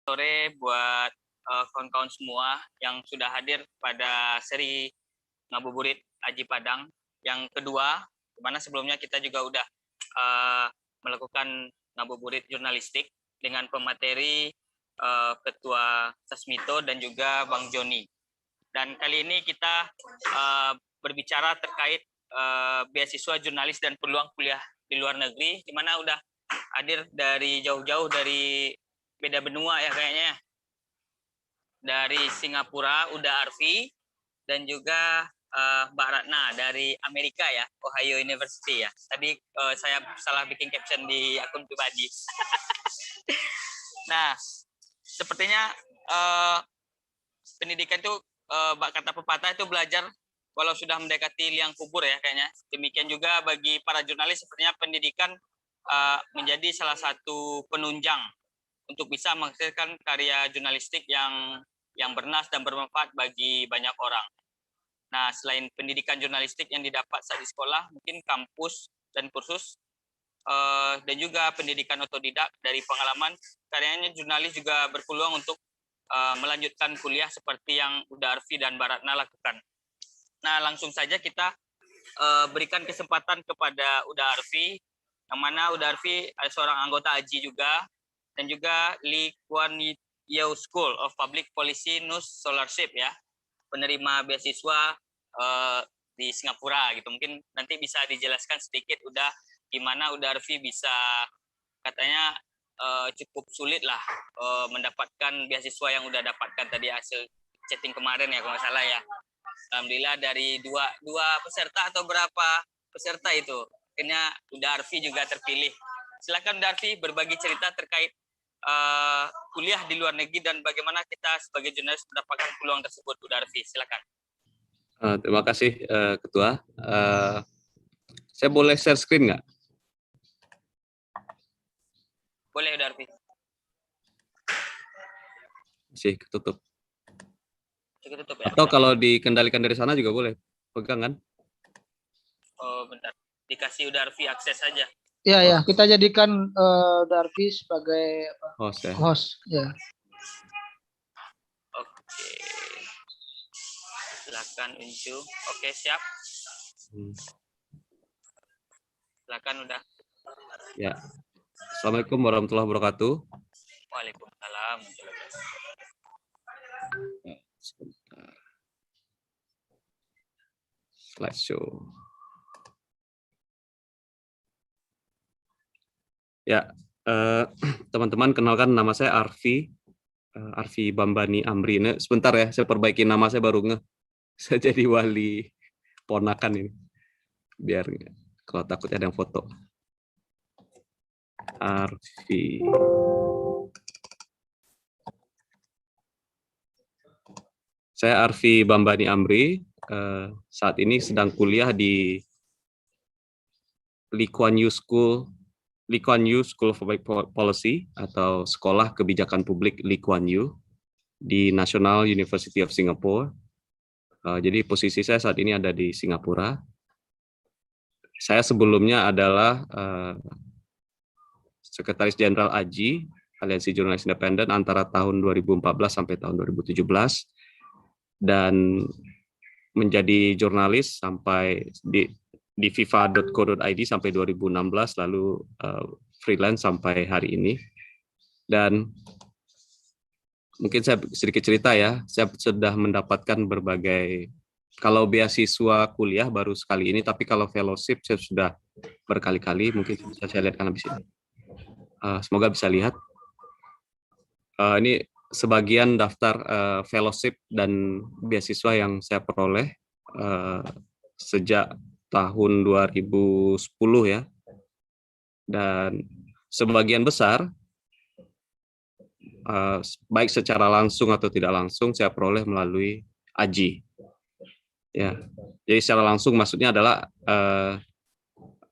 sore buat kawan-kawan semua yang sudah hadir pada seri Ngabuburit Aji Padang yang kedua, di mana sebelumnya kita juga udah melakukan ngabuburit jurnalistik dengan pemateri Ketua Sasmito dan juga Bang Joni. Dan kali ini kita berbicara terkait beasiswa jurnalis dan peluang kuliah di luar negeri, di mana udah hadir dari jauh-jauh dari beda benua ya kayaknya. Dari Singapura udah Arfi dan juga Mbak Ratna dari Amerika ya, Ohio University ya. Tadi saya salah bikin caption di akun pribadi. Nah, sepertinya pendidikan itu kata pepatah itu belajar walau sudah mendekati liang kubur ya kayaknya. Demikian juga bagi para jurnalis sepertinya pendidikan menjadi salah satu penunjang untuk bisa menghasilkan karya jurnalistik yang bernas dan bermanfaat bagi banyak orang. Nah, selain pendidikan jurnalistik yang didapat saat di sekolah, mungkin kampus dan kursus, dan juga pendidikan otodidak dari pengalaman, karyanya jurnalis juga berpeluang untuk melanjutkan kuliah seperti yang Uda Arfi dan Mbak Ratna lakukan. Nah, langsung saja kita berikan kesempatan kepada Uda Arfi, yang mana Uda Arfi seorang anggota AJI juga, dan juga Lee Kuan Yew School of Public Policy NUS Scholarship ya, penerima beasiswa di Singapura gitu. Mungkin nanti bisa dijelaskan sedikit udah gimana Uda Arfi bisa katanya cukup sulit lah mendapatkan beasiswa yang udah dapatkan tadi hasil chatting kemarin ya kalau nggak salah ya. Alhamdulillah dari dua peserta atau berapa peserta itu akhirnya Uda Arfi juga terpilih. Silakan Uda Arfi berbagi cerita terkait kuliah di luar negeri dan bagaimana kita sebagai jurnalis mendapatkan peluang tersebut. Uda Arfi, silakan. Terima kasih Ketua. Saya boleh share screen nggak? Boleh Uda Arfi. Masih ketutup. Tutup, ya? Atau kalau dikendalikan dari sana juga boleh. Pegang kan? Oh bentar, dikasih Uda Arfi akses saja. Ya, kita jadikan Darvi sebagai host ya. Host, ya. Oke. Silakan Uncu. Oke, siap. Silakan udah. Ya. Assalamualaikum warahmatullahi wabarakatuh. Waalaikumsalam. Sebentar. Slideshow. Ya, teman-teman kenalkan nama saya Arfi, Arfi Bambani Amri. Sebentar ya, saya perbaiki nama saya baru ngeh. Saya jadi wali ponakan ini. Biar kalau takut ada yang foto. Arfi. Saya Arfi Bambani Amri. Saat ini sedang kuliah di Lee Kuan Yew School of Public Policy atau Sekolah Kebijakan Publik Lee Kuan Yew di National University of Singapore. Jadi posisi saya saat ini ada di Singapura. Saya sebelumnya adalah Sekretaris Jenderal AJI, Aliansi Jurnalis Independen antara tahun 2014 sampai tahun 2017 dan menjadi jurnalis sampai di fifa.co.id sampai 2016, lalu freelance sampai hari ini. Dan mungkin saya sedikit cerita ya, saya sudah mendapatkan berbagai, kalau beasiswa kuliah baru sekali ini, tapi kalau fellowship saya sudah berkali-kali, mungkin bisa saya lihatkan habis ini. Semoga bisa lihat. Ini sebagian daftar fellowship dan beasiswa yang saya peroleh sejak tahun 2010 ya, dan sebagian besar baik secara langsung atau tidak langsung saya peroleh melalui AJI ya. Jadi secara langsung maksudnya adalah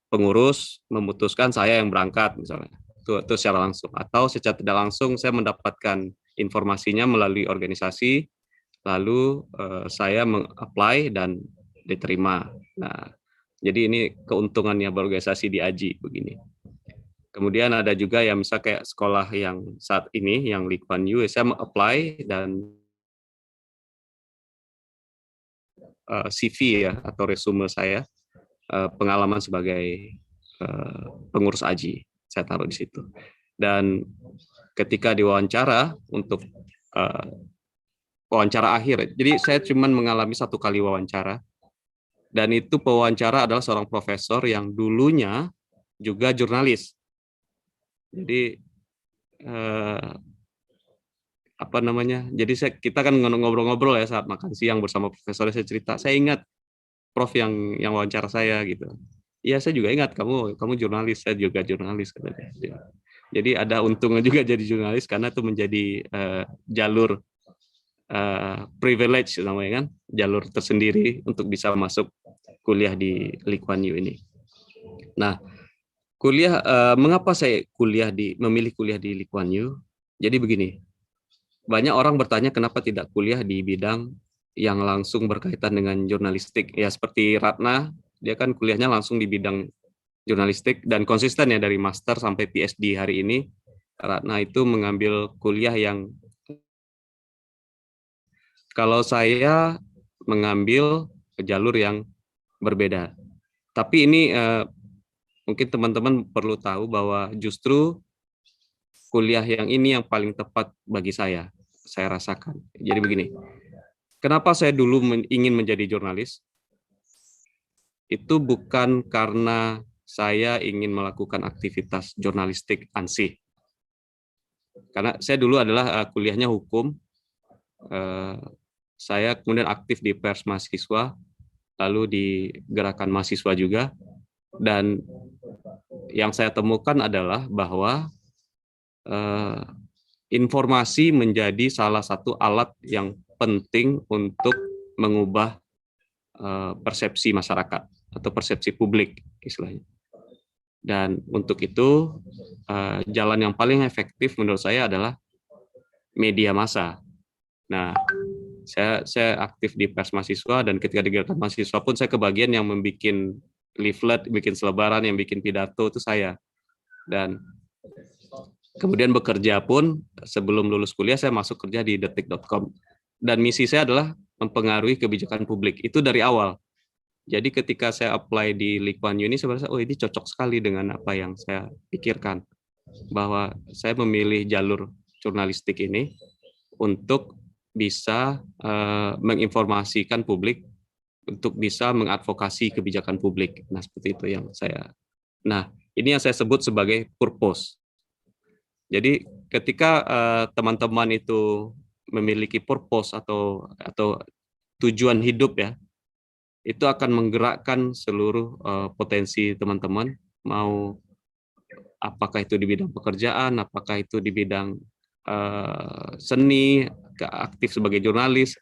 pengurus memutuskan saya yang berangkat misalnya, itu secara langsung, atau secara tidak langsung saya mendapatkan informasinya melalui organisasi, lalu saya meng-apply dan diterima. Nah, jadi ini keuntungannya berorganisasi di AJI begini. Kemudian ada juga yang misal kayak sekolah yang saat ini, yang Lee Kuan Yew, saya apply dan CV ya, atau resume saya, pengalaman sebagai pengurus AJI, saya taruh di situ. Dan ketika diwawancara untuk wawancara akhir, jadi saya cuma mengalami 1 kali wawancara, dan itu pewawancara adalah seorang profesor yang dulunya juga jurnalis. Jadi apa namanya? Jadi kita kan ngobrol-ngobrol ya saat makan siang bersama profesor, saya cerita, saya ingat Prof yang wawancara saya gitu. Iya, saya juga ingat kamu jurnalis, saya juga jurnalis katanya. Jadi ada untungnya juga jadi jurnalis karena itu menjadi jalur privilege namanya kan, jalur tersendiri untuk bisa masuk kuliah di Lee Kuan Yew ini. Nah, mengapa saya memilih kuliah di Lee Kuan Yew? Jadi begini, banyak orang bertanya kenapa tidak kuliah di bidang yang langsung berkaitan dengan jurnalistik. Ya seperti Ratna, dia kan kuliahnya langsung di bidang jurnalistik dan konsisten ya dari master sampai PhD hari ini. Ratna itu mengambil kuliah yang, kalau saya mengambil jalur yang berbeda. Tapi ini mungkin teman-teman perlu tahu bahwa justru kuliah yang ini yang paling tepat bagi saya rasakan. Jadi begini, kenapa saya dulu ingin menjadi jurnalis? Itu bukan karena saya ingin melakukan aktivitas jurnalistik ansih. Karena saya dulu adalah kuliahnya hukum, saya kemudian aktif di pers mahasiswa, lalu di gerakan mahasiswa juga, dan yang saya temukan adalah bahwa informasi menjadi salah satu alat yang penting untuk mengubah persepsi masyarakat atau persepsi publik istilahnya. Dan untuk itu jalan yang paling efektif menurut saya adalah media massa. Nah, saya aktif di pers mahasiswa dan ketika di gerakan mahasiswa pun saya kebagian yang membuat leaflet, bikin selebaran, yang bikin pidato itu saya. Dan kemudian bekerja pun sebelum lulus kuliah saya masuk kerja di detik.com. Dan misi saya adalah mempengaruhi kebijakan publik. Itu dari awal. Jadi ketika saya apply di Lee Kuan Yew ini, saya merasa, oh ini cocok sekali dengan apa yang saya pikirkan. Bahwa saya memilih jalur jurnalistik ini untuk bisa menginformasikan publik, untuk bisa mengadvokasi kebijakan publik. Nah, seperti itu yang saya. Nah, ini yang saya sebut sebagai purpose. Jadi ketika teman-teman itu memiliki purpose atau tujuan hidup ya, itu akan menggerakkan seluruh potensi teman-teman, mau apakah itu di bidang pekerjaan, apakah itu di bidang seni, aktif sebagai jurnalis,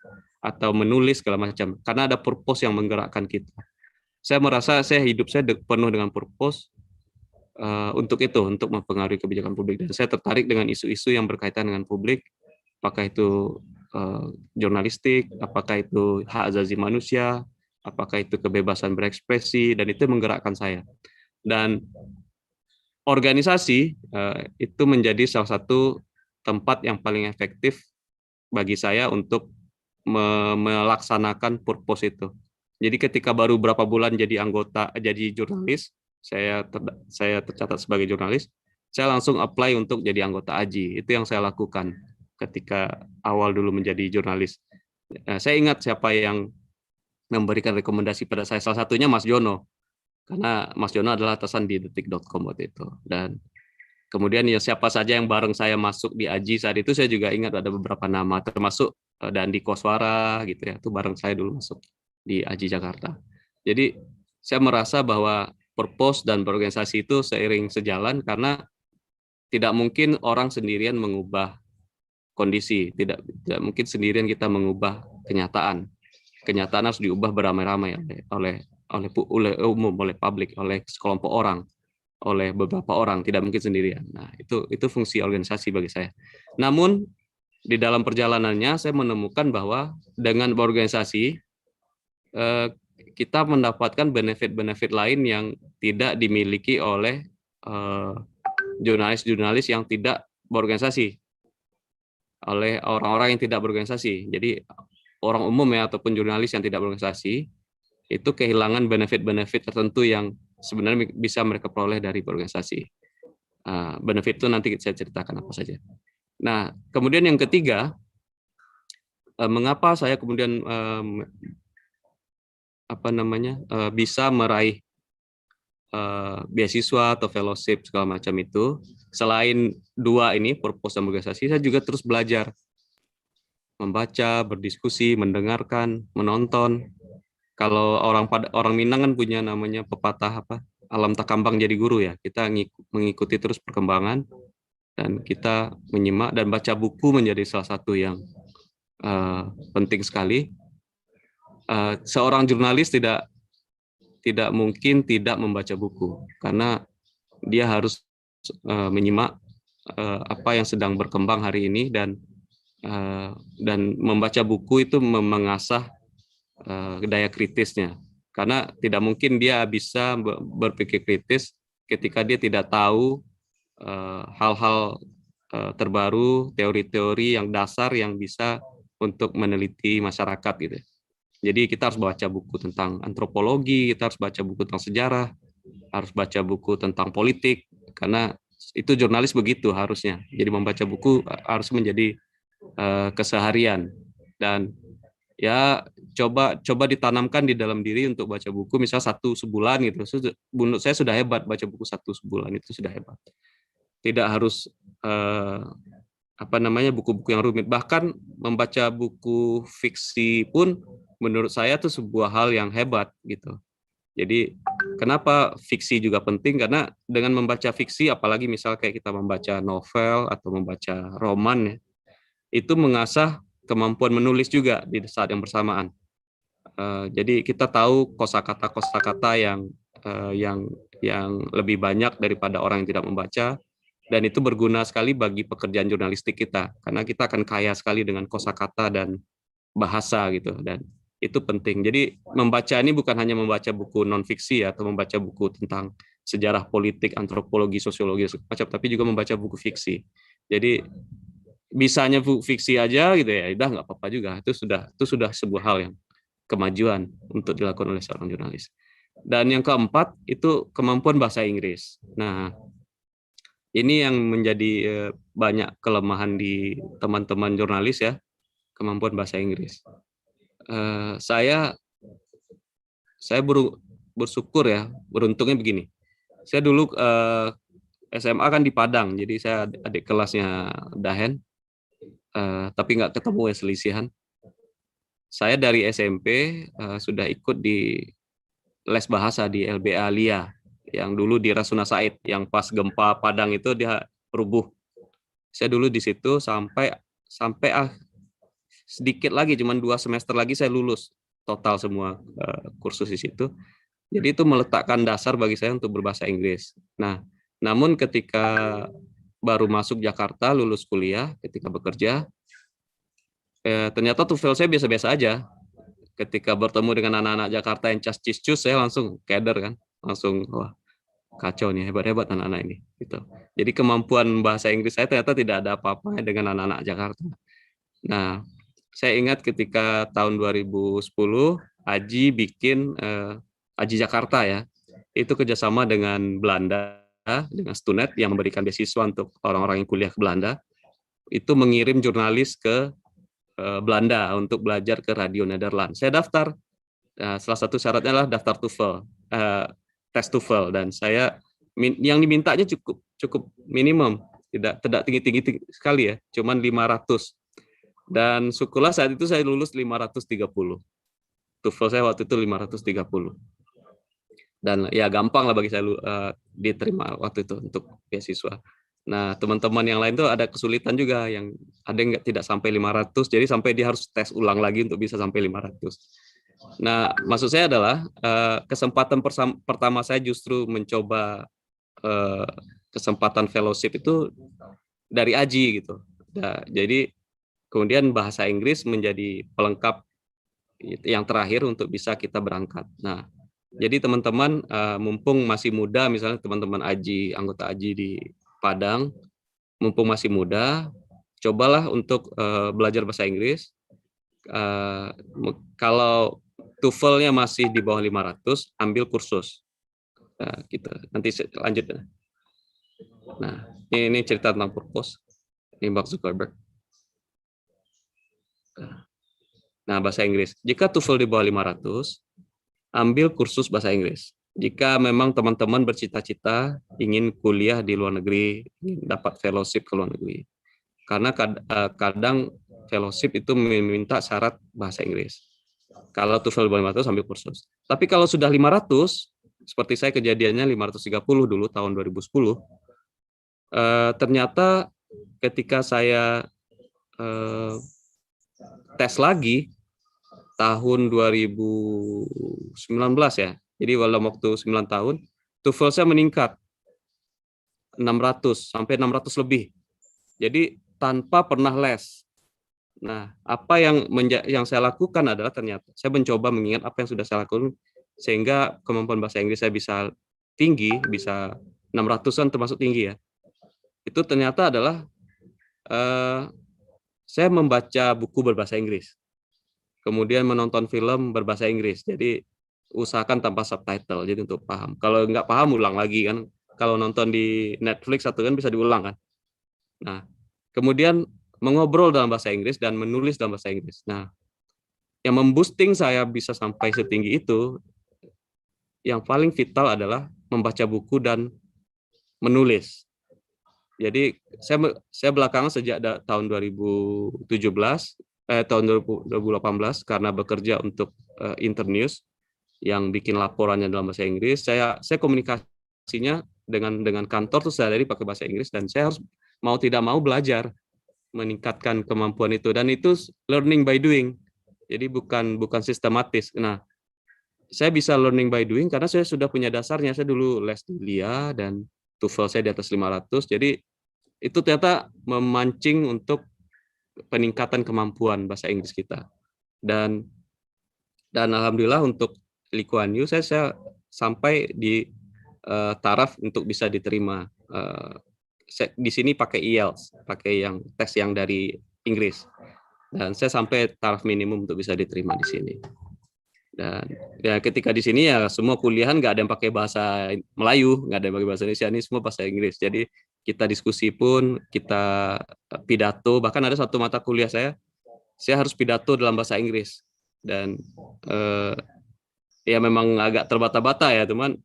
atau menulis segala macam. Karena ada purpose yang menggerakkan kita. Saya merasa hidup saya penuh dengan purpose untuk itu, untuk mempengaruhi kebijakan publik. Dan saya tertarik dengan isu-isu yang berkaitan dengan publik, apakah itu jurnalistik, apakah itu hak asasi manusia, apakah itu kebebasan berekspresi, dan itu menggerakkan saya. Dan organisasi itu menjadi salah satu tempat yang paling efektif bagi saya untuk melaksanakan purpose itu. Jadi ketika baru berapa bulan jadi jurnalis, saya tercatat sebagai jurnalis, saya langsung apply untuk jadi anggota AJI. Itu yang saya lakukan ketika awal dulu menjadi jurnalis. Saya ingat siapa yang memberikan rekomendasi pada saya, salah satunya Mas Jono. Karena Mas Jono adalah atasan di detik.com waktu itu. Dan kemudian ya siapa saja yang bareng saya masuk di AJI saat itu, saya juga ingat ada beberapa nama, termasuk Dandi Koswara gitu ya, itu bareng saya dulu masuk di AJI Jakarta. Jadi saya merasa bahwa purpose dan berorganisasi itu seiring sejalan, karena tidak mungkin orang sendirian mengubah kondisi, tidak mungkin sendirian kita mengubah kenyataan. Kenyataan harus diubah beramai-ramai oleh umum, oleh publik, oleh sekelompok orang, oleh beberapa orang, tidak mungkin sendirian. Nah, itu fungsi organisasi bagi saya. Namun di dalam perjalanannya saya menemukan bahwa dengan berorganisasi kita mendapatkan benefit-benefit lain yang tidak dimiliki oleh jurnalis-jurnalis yang tidak berorganisasi, oleh orang-orang yang tidak berorganisasi. Jadi orang umum ya ataupun jurnalis yang tidak berorganisasi itu kehilangan benefit-benefit tertentu yang sebenarnya bisa mereka peroleh dari berorganisasi. Benefit itu nanti saya ceritakan apa saja. Nah, kemudian yang ketiga, mengapa saya kemudian bisa meraih beasiswa atau fellowship segala macam itu. Selain dua ini, purpose dan organisasi, saya juga terus belajar, membaca, berdiskusi, mendengarkan, menonton. Kalau orang Minang kan punya namanya pepatah apa? Alam tak kambang jadi guru ya. Kita mengikuti terus perkembangan dan kita menyimak, dan baca buku menjadi salah satu yang penting sekali. Seorang jurnalis tidak mungkin tidak membaca buku, karena dia harus menyimak apa yang sedang berkembang hari ini, dan membaca buku itu mengasah daya kritisnya, karena tidak mungkin dia bisa berpikir kritis ketika dia tidak tahu hal-hal terbaru, teori-teori yang dasar yang bisa untuk meneliti masyarakat gitu. Jadi kita harus baca buku tentang antropologi, kita harus baca buku tentang sejarah, harus baca buku tentang politik, karena itu jurnalis begitu harusnya. Jadi membaca buku harus menjadi keseharian, dan ya coba ditanamkan di dalam diri untuk baca buku, misal 1 sebulan gitu. Menurut saya sudah hebat, baca buku 1 sebulan itu sudah hebat. Tidak harus buku-buku yang rumit. Bahkan membaca buku fiksi pun menurut saya itu sebuah hal yang hebat gitu. Jadi kenapa fiksi juga penting? Karena dengan membaca fiksi, apalagi misal kayak kita membaca novel atau membaca roman ya, itu mengasah kemampuan menulis juga di saat yang bersamaan. Jadi kita tahu kosakata yang lebih banyak daripada orang yang tidak membaca, dan itu berguna sekali bagi pekerjaan jurnalistik kita, karena kita akan kaya sekali dengan kosakata dan bahasa gitu, dan itu penting. Jadi membaca ini bukan hanya membaca buku non fiksi atau membaca buku tentang sejarah politik, antropologi, sosiologi macam, tapi juga membaca buku fiksi. Jadi bisanya buku fiksi aja gitu ya, udah nggak apa-apa juga. Itu sudah sebuah hal yang kemajuan untuk dilakukan oleh seorang jurnalis. Dan yang keempat itu kemampuan bahasa Inggris. Nah, ini yang menjadi banyak kelemahan di teman-teman jurnalis ya, kemampuan bahasa Inggris. Saya bersyukur ya, beruntungnya begini. Saya dulu SMA kan di Padang, jadi saya adik kelasnya Dahen, tapi nggak ketemu ya, selisihan. Saya dari SMP sudah ikut di les bahasa di LBA Lia, yang dulu di Rasuna Said, yang pas gempa Padang itu dia rubuh. Saya dulu di situ sampai sedikit lagi, cuma 2 semester lagi saya lulus total semua kursus di situ. Jadi itu meletakkan dasar bagi saya untuk berbahasa Inggris. Nah, namun ketika baru masuk Jakarta, lulus kuliah, ketika bekerja, ternyata TOEFL saya biasa-biasa aja. Ketika bertemu dengan anak-anak Jakarta yang cas-cis-cus, saya langsung keder kan, langsung wah kacau nih, hebat-hebat anak-anak ini gitu. Jadi kemampuan bahasa Inggris saya ternyata tidak ada apa-apa dengan anak-anak Jakarta. Nah, saya ingat ketika tahun 2010 Aji bikin Aji Jakarta ya, itu kerjasama dengan Belanda, dengan Stunet yang memberikan beasiswa untuk orang-orang yang kuliah ke Belanda, itu mengirim jurnalis ke Belanda untuk belajar ke Radio Nederland. Saya daftar, salah satu syaratnya adalah daftar TOEFL, tes TOEFL, dan saya yang dimintanya cukup minimum, tidak tinggi-tinggi sekali ya, cuman 500. Dan syukurlah saat itu saya lulus 530. TOEFL saya waktu itu 530. Dan ya gampang lah bagi saya diterima waktu itu untuk beasiswa. Nah, teman-teman yang lain tuh ada kesulitan juga, yang ada yang tidak sampai 500, jadi sampai dia harus tes ulang lagi untuk bisa sampai 500. Nah, maksud saya adalah kesempatan pertama saya justru mencoba kesempatan fellowship itu dari Aji gitu. Nah, jadi kemudian bahasa Inggris menjadi pelengkap yang terakhir untuk bisa kita berangkat. Nah, jadi teman-teman mumpung masih muda, misalnya teman-teman Aji, anggota Aji di Padang, mumpung masih muda, cobalah untuk belajar bahasa Inggris. Kalau TOEFL-nya masih di bawah 500, ambil kursus. Nah, gitu. Nanti lanjut. Nah, ini cerita tentang purpose. Ini Mark Zuckerberg. Nah, bahasa Inggris. Jika TOEFL di bawah 500, ambil kursus bahasa Inggris. Jika memang teman-teman bercita-cita ingin kuliah di luar negeri, ingin dapat fellowship ke luar negeri. Karena kadang fellowship itu meminta syarat bahasa Inggris. Kalau TOEFL 500 ambil kursus. Tapi kalau sudah 500, seperti saya kejadiannya 530 dulu tahun 2010, ternyata ketika saya tes lagi tahun 2019 ya. Jadi dalam waktu 9 tahun, TOEFL saya meningkat 600 sampai 600 lebih. Jadi tanpa pernah les. Nah, apa yang saya lakukan adalah ternyata saya mencoba mengingat apa yang sudah saya lakukan sehingga kemampuan bahasa Inggris saya bisa tinggi, bisa 600-an termasuk tinggi ya. Itu ternyata adalah saya membaca buku berbahasa Inggris. Kemudian menonton film berbahasa Inggris. Jadi usahakan tanpa subtitle, jadi untuk paham. Kalau nggak paham, ulang lagi kan. Kalau nonton di Netflix satu kan bisa diulang kan. Nah, kemudian mengobrol dalam bahasa Inggris dan menulis dalam bahasa Inggris. Nah, yang memboosting saya bisa sampai setinggi itu, yang paling vital adalah membaca buku dan menulis. Jadi saya belakangan sejak tahun 2017, tahun 2018 karena bekerja untuk Internews yang bikin laporannya dalam bahasa Inggris, saya komunikasinya dengan kantor tuh sehari pakai bahasa Inggris dan saya harus mau tidak mau belajar meningkatkan kemampuan itu dan itu learning by doing. Jadi bukan sistematis. Nah, saya bisa learning by doing karena saya sudah punya dasarnya. Saya dulu les di LIA dan TOEFL saya di atas 500. Jadi itu ternyata memancing untuk peningkatan kemampuan bahasa Inggris kita. Dan alhamdulillah untuk Lee Kuan Yew saya sampai di taraf untuk bisa diterima. Di sini pakai IELTS, pakai yang tes yang dari Inggris. Dan saya sampai taraf minimum untuk bisa diterima di sini. Dan ya ketika di sini ya semua kuliahan nggak ada yang pakai bahasa Melayu, nggak ada yang pakai bahasa Indonesia, ini semua bahasa Inggris. Jadi kita diskusi pun, kita pidato, bahkan ada satu mata kuliah saya harus pidato dalam bahasa Inggris. Dan ya memang agak terbata-bata ya, teman.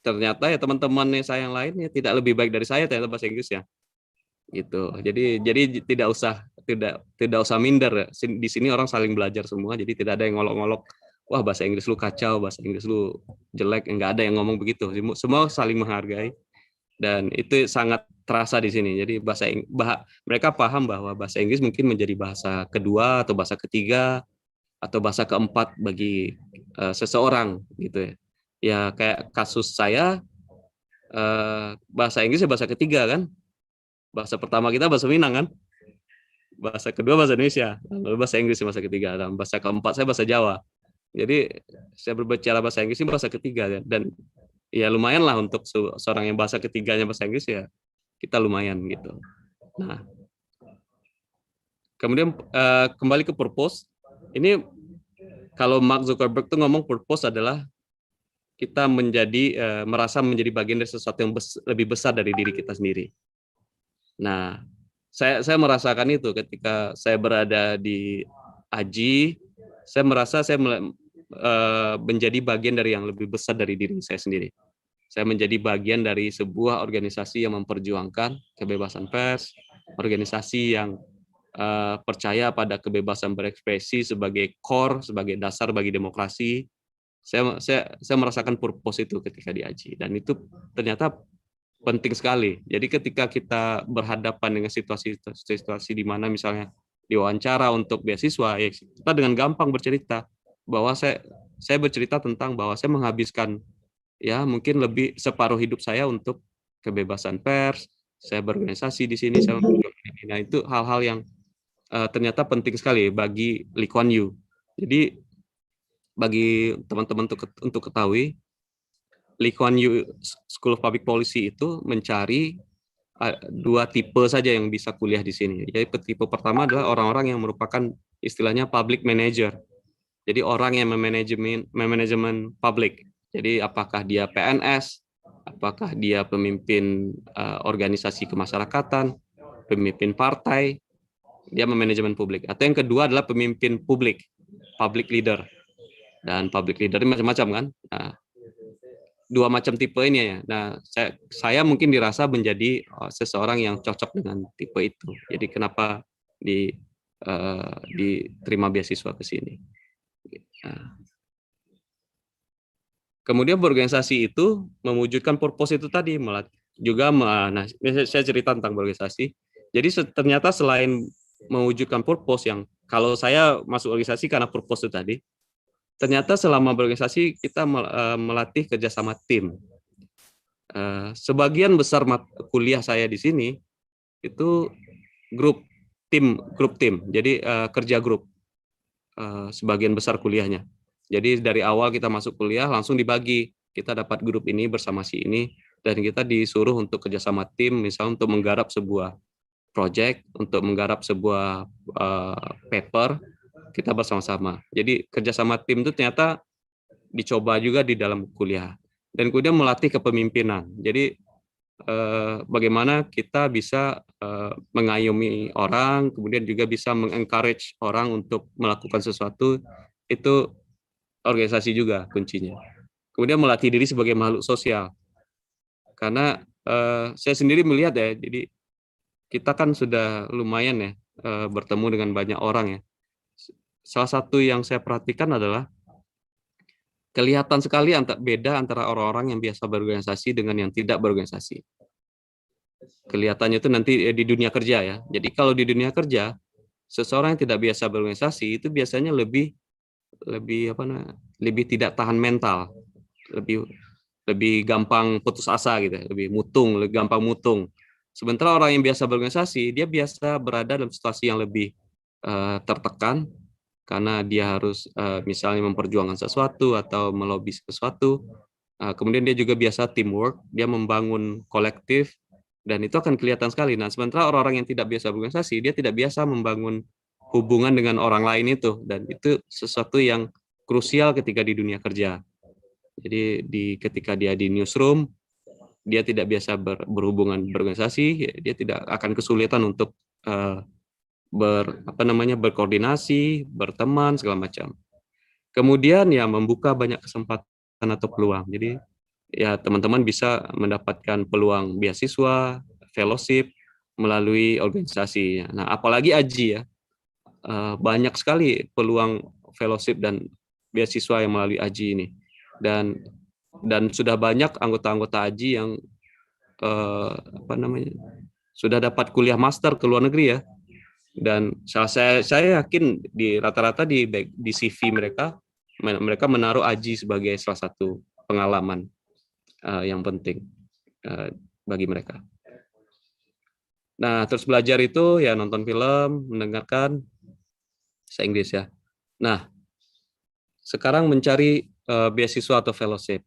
Ternyata ya teman-teman saya yang lain ya tidak lebih baik dari saya ternyata bahasa Inggris ya. Gitu. Jadi tidak usah minder. Di sini orang saling belajar semua, jadi tidak ada yang ngolok-ngolok, wah bahasa Inggris lu kacau, bahasa Inggris lu jelek, enggak ada yang ngomong begitu. Semua saling menghargai dan itu sangat terasa di sini. Jadi mereka paham bahwa bahasa Inggris mungkin menjadi bahasa kedua atau bahasa ketiga atau bahasa keempat bagi seseorang gitu ya. Ya kayak kasus saya, bahasa Inggris ya bahasa ketiga kan. Bahasa pertama kita bahasa Minang kan, bahasa kedua bahasa Indonesia, lalu bahasa Inggris bahasa ketiga, dan bahasa keempat saya bahasa Jawa. Jadi saya berbicara bahasa Inggris ini bahasa ketiga dan ya lumayan lah untuk seorang yang bahasa ketiganya bahasa Inggris ya kita lumayan gitu. Nah, kemudian kembali ke purpose. Ini kalau Mark Zuckerberg tuh ngomong purpose adalah kita merasa menjadi bagian dari sesuatu yang lebih besar dari diri kita sendiri. Nah, saya merasakan itu ketika saya berada di AJI, saya merasa saya menjadi bagian dari yang lebih besar dari diri saya sendiri. Saya menjadi bagian dari sebuah organisasi yang memperjuangkan kebebasan pers, organisasi yang percaya pada kebebasan berekspresi sebagai core, sebagai dasar bagi demokrasi. Saya merasakan purpose itu ketika di AJI dan itu ternyata penting sekali. Jadi ketika kita berhadapan dengan situasi di mana misalnya diwawancara untuk beasiswa, ya kita dengan gampang bercerita bahwa saya bercerita tentang bahwa saya menghabiskan ya mungkin lebih separuh hidup saya untuk kebebasan pers, saya berorganisasi di sini, nah itu hal-hal yang ternyata penting sekali bagi Lee Kuan Yew. Jadi bagi teman-teman untuk ketahui, Lee Kuan Yew School of Public Policy itu mencari dua tipe saja yang bisa kuliah di sini. Jadi tipe pertama adalah orang-orang yang merupakan istilahnya public manager. Jadi orang yang memanajemen publik. Jadi apakah dia PNS, apakah dia pemimpin organisasi kemasyarakatan, pemimpin partai, dia memanajemen publik. Atau yang kedua adalah pemimpin publik, public leader. Dan public leader ini macam-macam kan. Nah, dua macam tipe ini ya. Nah, saya mungkin dirasa menjadi seseorang yang cocok dengan tipe itu. Jadi kenapa diterima beasiswa ke sini. Nah, kemudian berorganisasi itu mewujudkan purpose itu tadi, juga nah saya cerita tentang berorganisasi. Jadi ternyata selain mewujudkan purpose yang kalau saya masuk organisasi karena purpose itu tadi, ternyata selama berorganisasi kita melatih kerjasama tim. Sebagian besar kuliah saya di sini itu grup tim, jadi kerja grup. Sebagian besar kuliahnya. Jadi dari awal kita masuk kuliah langsung dibagi, kita dapat grup ini bersama si ini, dan kita disuruh untuk kerjasama tim, misalnya untuk menggarap sebuah project, untuk menggarap sebuah paper, kita bersama-sama. Jadi kerjasama tim itu ternyata dicoba juga di dalam kuliah. Dan kemudian melatih kepemimpinan. Jadi bagaimana kita bisa mengayomi orang, kemudian juga bisa mengencourage orang untuk melakukan sesuatu, itu organisasi juga kuncinya. Kemudian melatih diri sebagai makhluk sosial. Karena saya sendiri melihat ya, jadi kita kan sudah lumayan ya bertemu dengan banyak orang ya. Salah satu yang saya perhatikan adalah kelihatan sekali beda antara orang-orang yang biasa berorganisasi dengan yang tidak berorganisasi. Kelihatannya itu nanti di dunia kerja ya. Jadi kalau di dunia kerja, seseorang yang tidak biasa berorganisasi itu biasanya lebih tidak tahan mental, lebih gampang putus asa gitu, lebih gampang mutung. Sementara orang yang biasa berorganisasi, dia biasa berada dalam situasi yang lebih tertekan karena dia harus misalnya memperjuangkan sesuatu atau melobi sesuatu. Kemudian dia juga biasa teamwork, dia membangun kolektif, dan itu akan kelihatan sekali. Nah, sementara orang-orang yang tidak biasa berorganisasi, dia tidak biasa membangun hubungan dengan orang lain itu, dan itu sesuatu yang krusial ketika di dunia kerja. Jadi ketika dia di newsroom, dia tidak biasa berhubungan berorganisasi, dia tidak akan kesulitan untuk berkoordinasi, berteman segala macam. Kemudian ya membuka banyak kesempatan atau peluang. Jadi ya teman-teman bisa mendapatkan peluang beasiswa, fellowship melalui organisasi. Nah, apalagi AJI ya, banyak sekali peluang fellowship dan beasiswa yang melalui AJI ini. Dan sudah banyak anggota-anggota AJI yang sudah dapat kuliah master ke luar negeri ya. Dan saya yakin di rata-rata di CV mereka menaruh AJI sebagai salah satu pengalaman yang penting bagi mereka. Nah, terus belajar itu ya nonton film, mendengarkan bahasa Inggris ya. Nah, sekarang mencari beasiswa atau fellowship.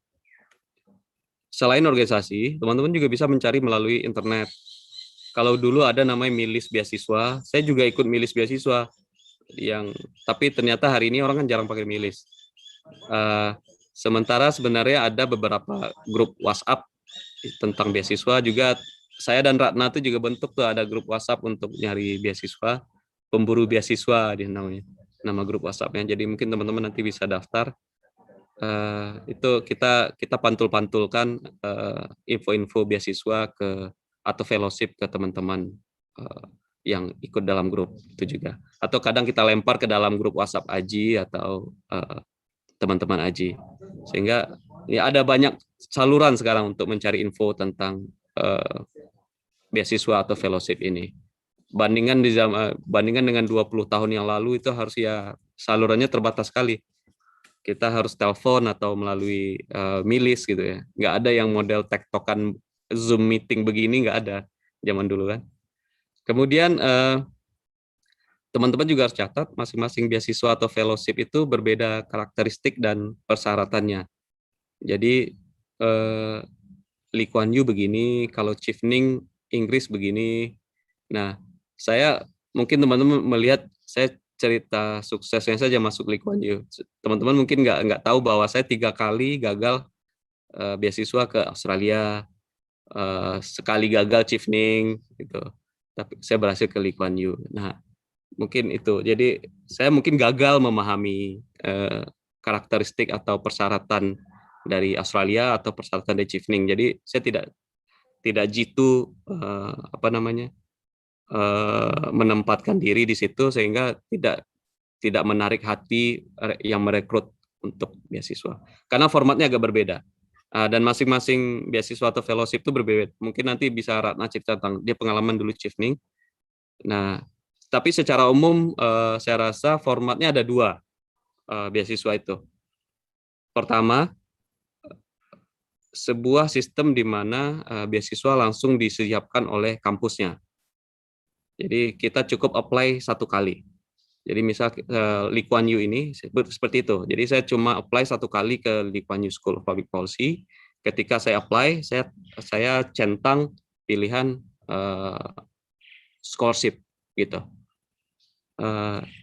Selain organisasi, teman-teman juga bisa mencari melalui internet. Kalau dulu ada namanya milis beasiswa, saya juga ikut milis beasiswa. Tapi ternyata hari ini orang kan jarang pakai milis. Sementara sebenarnya ada beberapa grup WhatsApp tentang beasiswa juga. Saya dan Ratna itu juga bentuk tuh, ada grup WhatsApp untuk nyari beasiswa, pemburu beasiswa di namanya, nama grup WhatsApp-nya. Jadi mungkin teman-teman nanti bisa daftar. Itu kita pantul-pantulkan info-info beasiswa atau fellowship ke teman-teman yang ikut dalam grup itu juga. Atau kadang kita lempar ke dalam grup WhatsApp AJI atau teman-teman AJI. Sehingga ya ada banyak saluran sekarang untuk mencari info tentang beasiswa atau fellowship ini. Bandingkan dengan 20 tahun yang lalu itu harus ya salurannya terbatas sekali. Kita harus telepon atau melalui milis gitu ya. Nggak ada yang model tektokan Zoom meeting begini, nggak ada zaman dulu kan. Kemudian teman-teman juga harus catat masing-masing beasiswa atau fellowship itu berbeda karakteristik dan persyaratannya. Jadi Lee Kuan Yew begini, kalau Chief Ning Inggris begini. Nah, saya mungkin teman-teman melihat saya cerita suksesnya saja masuk Lee Kuan Yew. Teman-teman mungkin nggak tahu bahwa saya 3 kali gagal beasiswa ke Australia, sekali gagal Chevening gitu. Tapi saya berhasil ke Lee Kuan Yew. Nah, mungkin itu. Jadi saya mungkin gagal memahami karakteristik atau persyaratan dari Australia atau persyaratan dari Chevening. Jadi saya tidak jitu menempatkan diri di situ sehingga tidak menarik hati yang merekrut untuk beasiswa. Karena formatnya agak berbeda. Dan masing-masing beasiswa atau fellowship itu berbeda. Mungkin nanti bisa Ratna cerita tentang dia pengalaman dulu Chevening. Nah, tapi secara umum saya rasa formatnya ada 2 beasiswa itu. Pertama, sebuah sistem di mana beasiswa langsung disiapkan oleh kampusnya. Jadi kita cukup apply 1 kali. Jadi misal Lee Kuan Yew ini seperti itu. Jadi saya cuma apply 1 kali ke Lee Kuan Yew School of Public Policy. Ketika saya apply, saya centang pilihan scholarship gitu.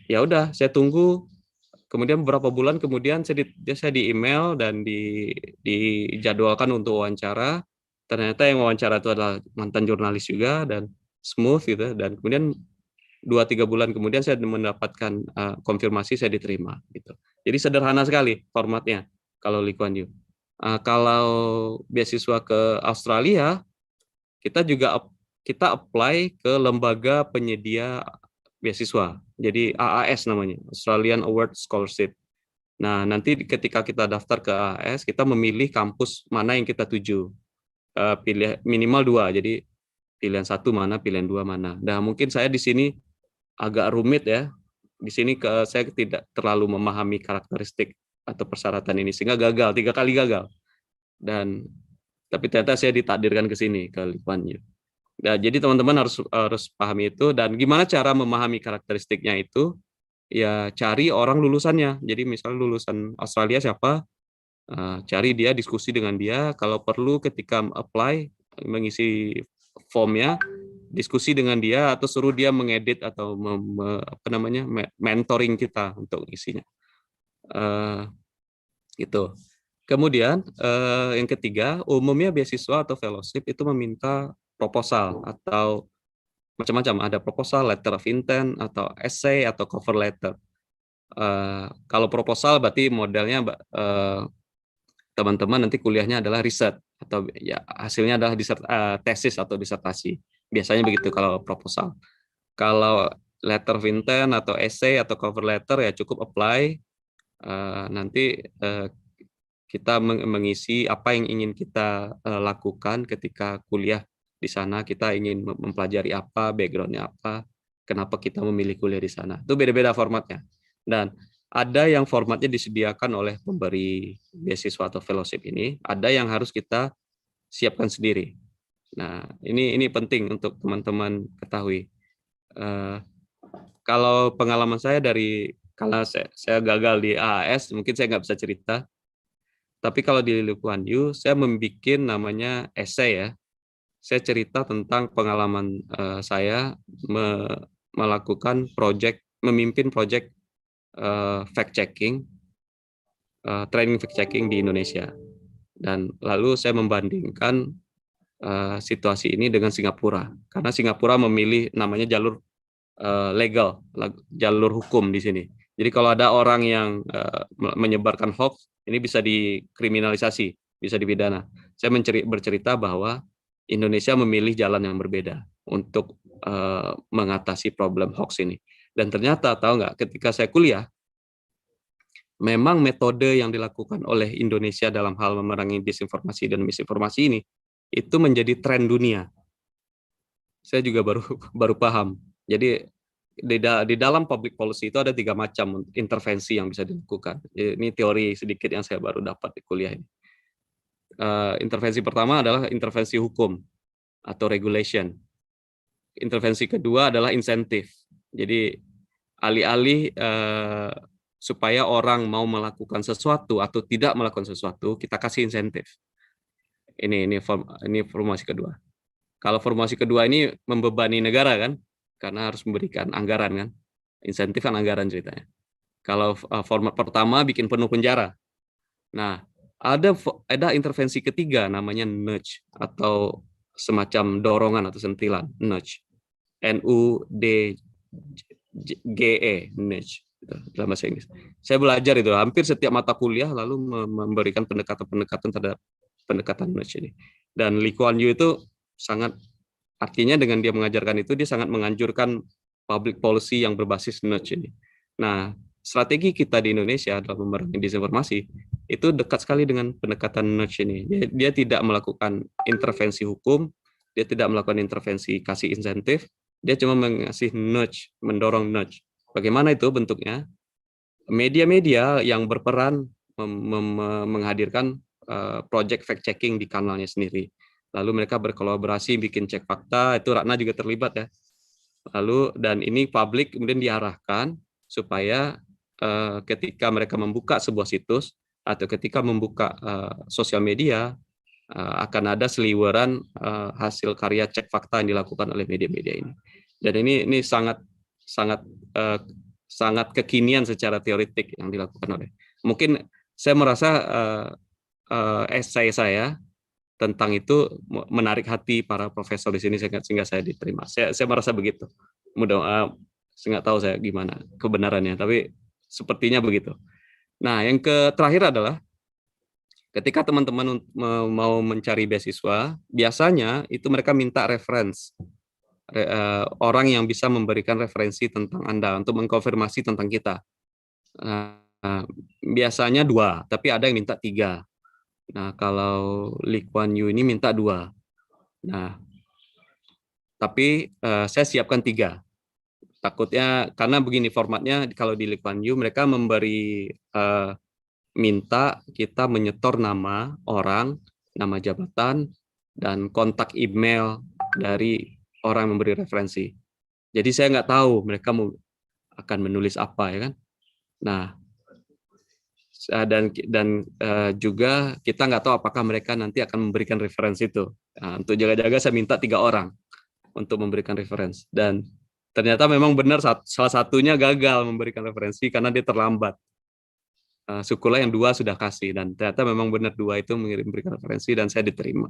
Ya udah, saya tunggu. Kemudian beberapa bulan kemudian saya di email dan dijadwalkan untuk wawancara. Ternyata yang wawancara itu adalah mantan jurnalis juga dan smooth gitu. Dan kemudian 2-3 bulan kemudian saya mendapatkan konfirmasi saya diterima gitu. Jadi sederhana sekali formatnya kalau Lee Kuan Yew. Kalau beasiswa ke Australia, kita apply ke lembaga penyedia beasiswa. Jadi AAS namanya, Australian Award Scholarship. Nah, nanti ketika kita daftar ke AAS, kita memilih kampus mana yang kita tuju. Pilih minimal 2, jadi pilihan 1 mana, pilihan 2 mana. Nah, mungkin saya di sini agak rumit ya. Di sini saya tidak terlalu memahami karakteristik atau persyaratan ini sehingga gagal, 3 kali gagal. Tapi ternyata saya ditakdirkan ke sini ke Lee Kuan Yew. Nah, jadi teman-teman harus pahami itu dan gimana cara memahami karakteristiknya itu ya cari orang lulusannya. Jadi misalnya lulusan Australia siapa, cari dia, diskusi dengan dia. Kalau perlu ketika apply mengisi formnya, diskusi dengan dia atau suruh dia mengedit atau mentoring kita untuk isinya. Gitu. Kemudian yang ketiga, umumnya beasiswa atau fellowship itu meminta proposal atau macam-macam. Ada proposal, letter of intent, atau essay, atau cover letter. Kalau proposal berarti modelnya teman-teman nanti kuliahnya adalah riset atau ya hasilnya adalah tesis atau disertasi. Biasanya begitu kalau proposal. Kalau letter of intent atau essay atau cover letter ya cukup apply. Nanti kita mengisi apa yang ingin kita lakukan ketika kuliah di sana, kita ingin mempelajari apa, background-nya apa, kenapa kita memilih kuliah di sana. Itu beda-beda formatnya. Dan ada yang formatnya disediakan oleh pemberi beasiswa atau fellowship ini, ada yang harus kita siapkan sendiri. Nah, ini penting untuk teman-teman ketahui. Kalau pengalaman saya kalau saya gagal di AAS, mungkin saya nggak bisa cerita. Tapi kalau di Lee Kuan Yew, saya membuat namanya essay ya. Saya cerita tentang pengalaman saya melakukan memimpin project fact checking, training fact checking di Indonesia. Dan lalu saya membandingkan situasi ini dengan Singapura, karena Singapura memilih namanya jalur legal, jalur hukum di sini. Jadi kalau ada orang yang menyebarkan hoax, ini bisa dikriminalisasi, bisa dipidana. Saya bercerita bahwa Indonesia memilih jalan yang berbeda untuk mengatasi problem hoax ini. Dan ternyata tahu nggak, ketika saya kuliah, memang metode yang dilakukan oleh Indonesia dalam hal memerangi disinformasi dan misinformasi ini itu menjadi tren dunia. Saya juga baru paham. Jadi di dalam public policy itu ada 3 macam intervensi yang bisa dilakukan. Ini teori sedikit yang saya baru dapat di kuliah ini. Intervensi pertama adalah intervensi hukum atau regulation. Intervensi kedua adalah insentif. Jadi alih-alih supaya orang mau melakukan sesuatu atau tidak melakukan sesuatu, kita kasih insentif. Ini formasi kedua. Kalau formasi kedua ini membebani negara kan, karena harus memberikan anggaran kan, insentif kan anggaran ceritanya. Kalau format pertama bikin penuh penjara. Nah, ada intervensi ketiga namanya nudge atau semacam dorongan atau sentilan, nudge. NUDGE, nudge dalam bahasa Inggris. Saya belajar itu hampir setiap mata kuliah lalu memberikan pendekatan-pendekatan terhadap pendekatan nudge ini. Dan Lee Kuan Yew itu sangat, artinya dengan dia mengajarkan itu dia sangat menganjurkan public policy yang berbasis nudge ini. Nah, strategi kita di Indonesia dalam memerangi disinformasi itu dekat sekali dengan pendekatan nudge ini. Dia tidak melakukan intervensi hukum, dia tidak melakukan intervensi kasih insentif, dia cuma mengasih nudge, mendorong nudge. Bagaimana itu bentuknya? Media-media yang berperan menghadirkan project fact checking di kanalnya sendiri. Lalu mereka berkolaborasi bikin cek fakta, itu Ratna juga terlibat ya. Lalu dan ini publik kemudian diarahkan supaya ketika mereka membuka sebuah situs atau ketika membuka sosial media akan ada seliweran hasil karya cek fakta yang dilakukan oleh media-media ini. Dan ini sangat kekinian secara teoretik yang dilakukan oleh. Mungkin saya merasa esai saya tentang itu menarik hati para profesor di sini sehingga saya diterima. Saya merasa begitu. Mudah nggak tahu saya gimana kebenarannya, tapi sepertinya begitu. Nah, yang terakhir adalah ketika teman-teman mau mencari beasiswa, biasanya itu mereka minta reference orang yang bisa memberikan referensi tentang Anda untuk mengkonfirmasi tentang kita. Biasanya 2, tapi ada yang minta 3. Nah, kalau Lee Kuan Yew ini minta 2. Nah, tapi saya siapkan 3. Takutnya karena begini formatnya, kalau di Lee Kuan Yew mereka memberi minta kita menyetor nama orang, nama jabatan, dan kontak email dari orang yang memberi referensi. Jadi saya nggak tahu mereka akan menulis apa ya kan. Nah, dan juga kita nggak tahu apakah mereka nanti akan memberikan referensi itu. Nah, untuk jaga-jaga saya minta 3 orang untuk memberikan referensi, dan ternyata memang benar salah satunya gagal memberikan referensi karena dia terlambat. Syukurlah yang 2 sudah kasih, dan ternyata memang benar 2 itu memberikan referensi dan saya diterima.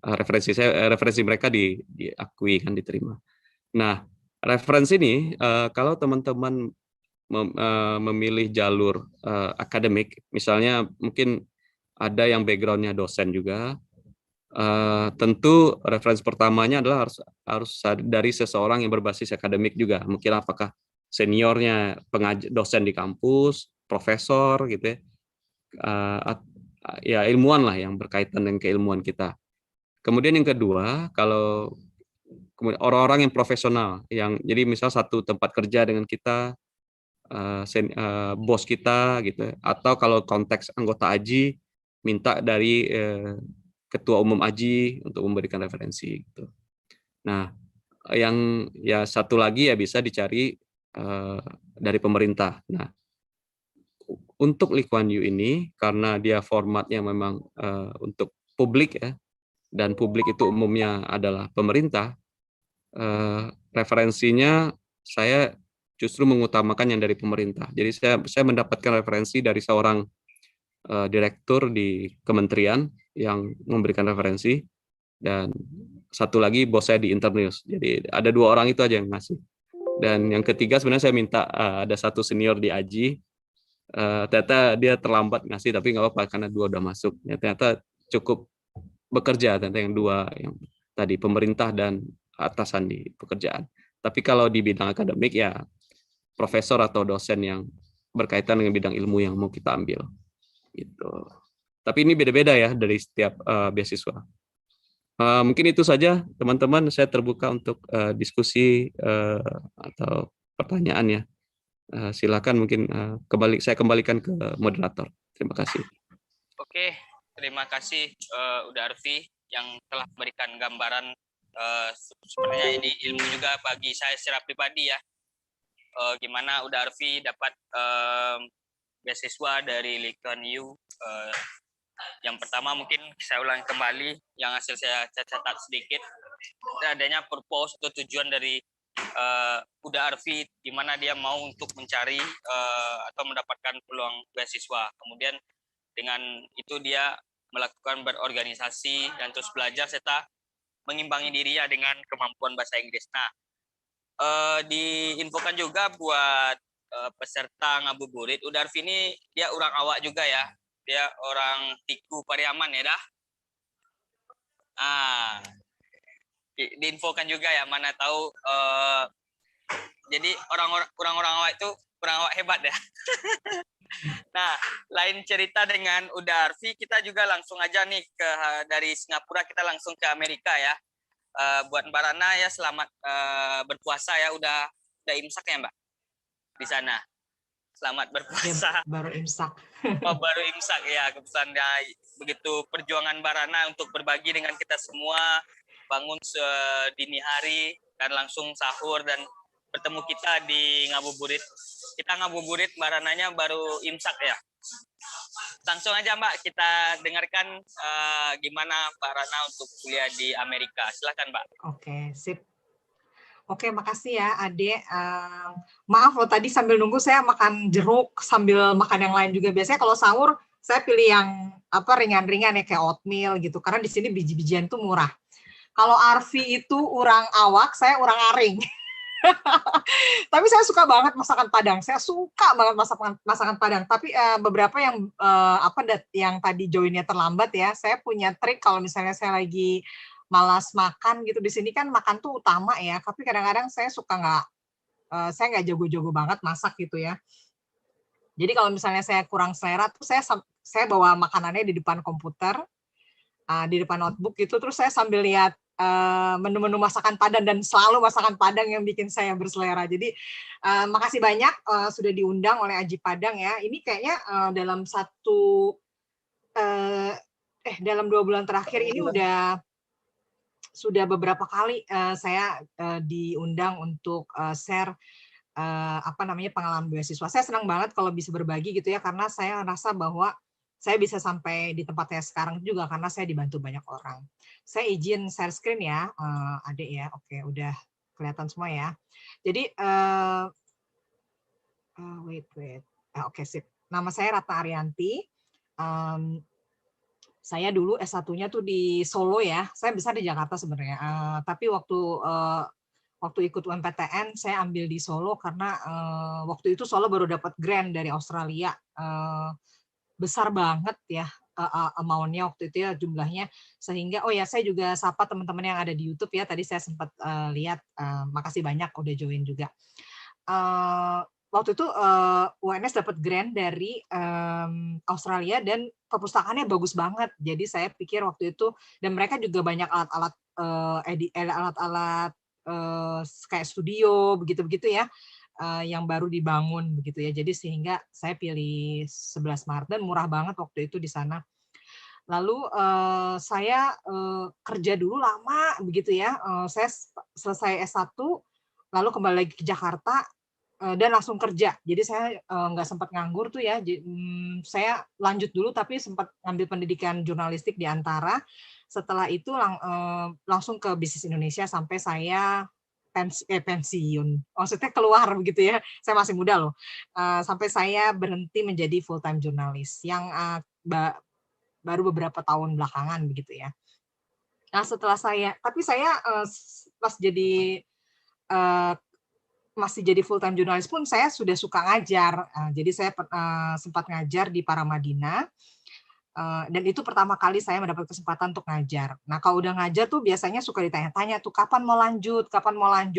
Referensi mereka diakui kan, diterima. Nah, referensi ini kalau teman-teman memilih jalur akademik, misalnya mungkin ada yang background-nya dosen juga, tentu referensi pertamanya adalah harus dari seseorang yang berbasis akademik juga. Mungkin apakah seniornya dosen di kampus, profesor gitu ya, ya ilmuwan lah yang berkaitan dengan keilmuan kita. Kemudian yang kedua, kalau orang-orang yang profesional, yang jadi misal satu tempat kerja dengan kita, bos kita gitu, atau kalau konteks anggota AJI minta dari ketua umum AJI untuk memberikan referensi gitu. Nah, yang ya satu lagi ya bisa dicari dari pemerintah. Nah, untuk Lee Kuan Yew ini karena dia formatnya memang untuk publik ya, dan publik itu umumnya adalah pemerintah, referensinya saya justru mengutamakan yang dari pemerintah. Jadi saya mendapatkan referensi dari seorang direktur di kementerian yang memberikan referensi, dan satu lagi bos saya di Internews. Jadi ada 2 orang itu aja yang ngasih. Dan yang ketiga sebenarnya saya minta ada satu senior di AJI, ternyata dia terlambat ngasih, tapi nggak apa-apa karena 2 udah masuk. Ya, ternyata cukup bekerja, ternyata yang 2 yang tadi pemerintah dan atasan di pekerjaan. Tapi kalau di bidang akademik ya profesor atau dosen yang berkaitan dengan bidang ilmu yang mau kita ambil gitu. Tapi ini beda-beda ya dari setiap beasiswa. Mungkin itu saja teman-teman, saya terbuka untuk diskusi atau pertanyaan ya. Silakan mungkin saya kembalikan ke moderator. Terima kasih. Oke, terima kasih Uda Arfi yang telah memberikan gambaran. Sebenarnya ini ilmu juga bagi saya secara pribadi ya. Gimana Uda Arfi dapat beasiswa dari Lee Kuan Yew. Yang pertama mungkin saya ulangi kembali yang hasil saya catat sedikit. adanya purpose atau tujuan dari Uda Arfi, di mana dia mau untuk mencari atau mendapatkan peluang beasiswa. Kemudian dengan itu dia melakukan berorganisasi dan terus belajar serta mengimbangi dirinya dengan kemampuan bahasa Inggris. Nah, diinfokan juga buat peserta ngabuburit, Uda Arfi ini dia orang awak juga ya. Dia orang Tiku Pariaman ya dah. Diinfokan juga ya, mana tahu jadi orang-orang awak itu orang awak hebat ya. Nah, lain cerita dengan Uda Arfi, kita juga langsung aja nih dari Singapura kita langsung ke Amerika ya. Buat Mbak Rana ya, selamat berpuasa ya, udah imsak ya Mbak di sana. Selamat berpuasa. Ya, baru imsak. Oh, baru imsak ya, kebetulan ya, begitu perjuangan Mbak Rana untuk berbagi dengan kita semua, bangun sedini hari dan langsung sahur dan bertemu kita di ngabuburit. Kita ngabuburit, Mbak Rananya baru imsak ya. Langsung aja Mbak, kita dengarkan gimana Mbak Rana untuk kuliah di Amerika. Silakan Mbak. Oke, sip. Oke, makasih ya Ade. Maaf loh tadi sambil nunggu saya makan jeruk sambil makan yang lain juga. Biasanya kalau sahur saya pilih yang ringan-ringan ya kayak oatmeal gitu. Karena di sini biji-bijian tuh murah. Kalau Arfi itu orang awak, saya orang aring. Tapi saya suka banget masakan Padang. Saya suka banget masakan Padang. Tapi beberapa yang tadi joinnya terlambat ya. Saya punya trik kalau misalnya saya lagi malas makan gitu. Di sini kan makan tuh utama ya. Tapi kadang-kadang saya suka saya nggak jago-jago banget masak gitu ya. Jadi kalau misalnya saya kurang selera tuh saya bawa makanannya di depan komputer, di depan notebook gitu. Terus saya sambil lihat menu-menu masakan Padang dan selalu masakan Padang yang bikin saya berselera. Jadi makasih banyak sudah diundang oleh Aji Padang ya. Ini kayaknya dalam 2 bulan terakhir ini sudah beberapa kali saya diundang untuk share pengalaman beasiswa. Saya senang banget kalau bisa berbagi gitu ya, karena saya rasa bahwa saya bisa sampai di tempat saya sekarang juga karena saya dibantu banyak orang. Saya izin share screen ya, Adik ya. Oke, udah kelihatan semua ya. Jadi wait. Oke, sip. Nama saya Ratna Arianti. Saya dulu S1-nya tuh di Solo ya. Saya besar di Jakarta sebenarnya. Tapi waktu ikut UMPTN saya ambil di Solo karena waktu itu Solo baru dapat grant dari Australia. Besar banget ya amount-nya waktu itu ya jumlahnya, sehingga saya juga sapa teman-teman yang ada di YouTube ya, tadi saya sempat lihat, makasih banyak udah join juga. Waktu itu UNS dapat grant dari Australia dan perpustakaannya bagus banget, jadi saya pikir waktu itu, dan mereka juga banyak alat-alat kayak studio begitu-begitu ya, yang baru dibangun begitu ya. Jadi sehingga saya pilih 11 Maret dan murah banget waktu itu di sana. Lalu saya kerja dulu lama begitu ya. Saya selesai S1 lalu kembali lagi ke Jakarta dan langsung kerja. Jadi saya nggak sempat nganggur tuh ya. Saya lanjut dulu tapi sempat ngambil pendidikan jurnalistik di Antara. Setelah itu langsung ke Bisnis Indonesia sampai saya pensiun, maksudnya keluar begitu ya, saya masih muda loh, sampai saya berhenti menjadi full time jurnalis yang baru beberapa tahun belakangan begitu ya. Nah setelah saya pas jadi masih jadi full time jurnalis pun saya sudah suka ngajar, jadi saya sempat ngajar di Paramadina. Dan itu pertama kali saya mendapat kesempatan untuk ngajar. Nah, kalau udah ngajar tuh biasanya suka ditanya-tanya tuh kapan mau lanjut.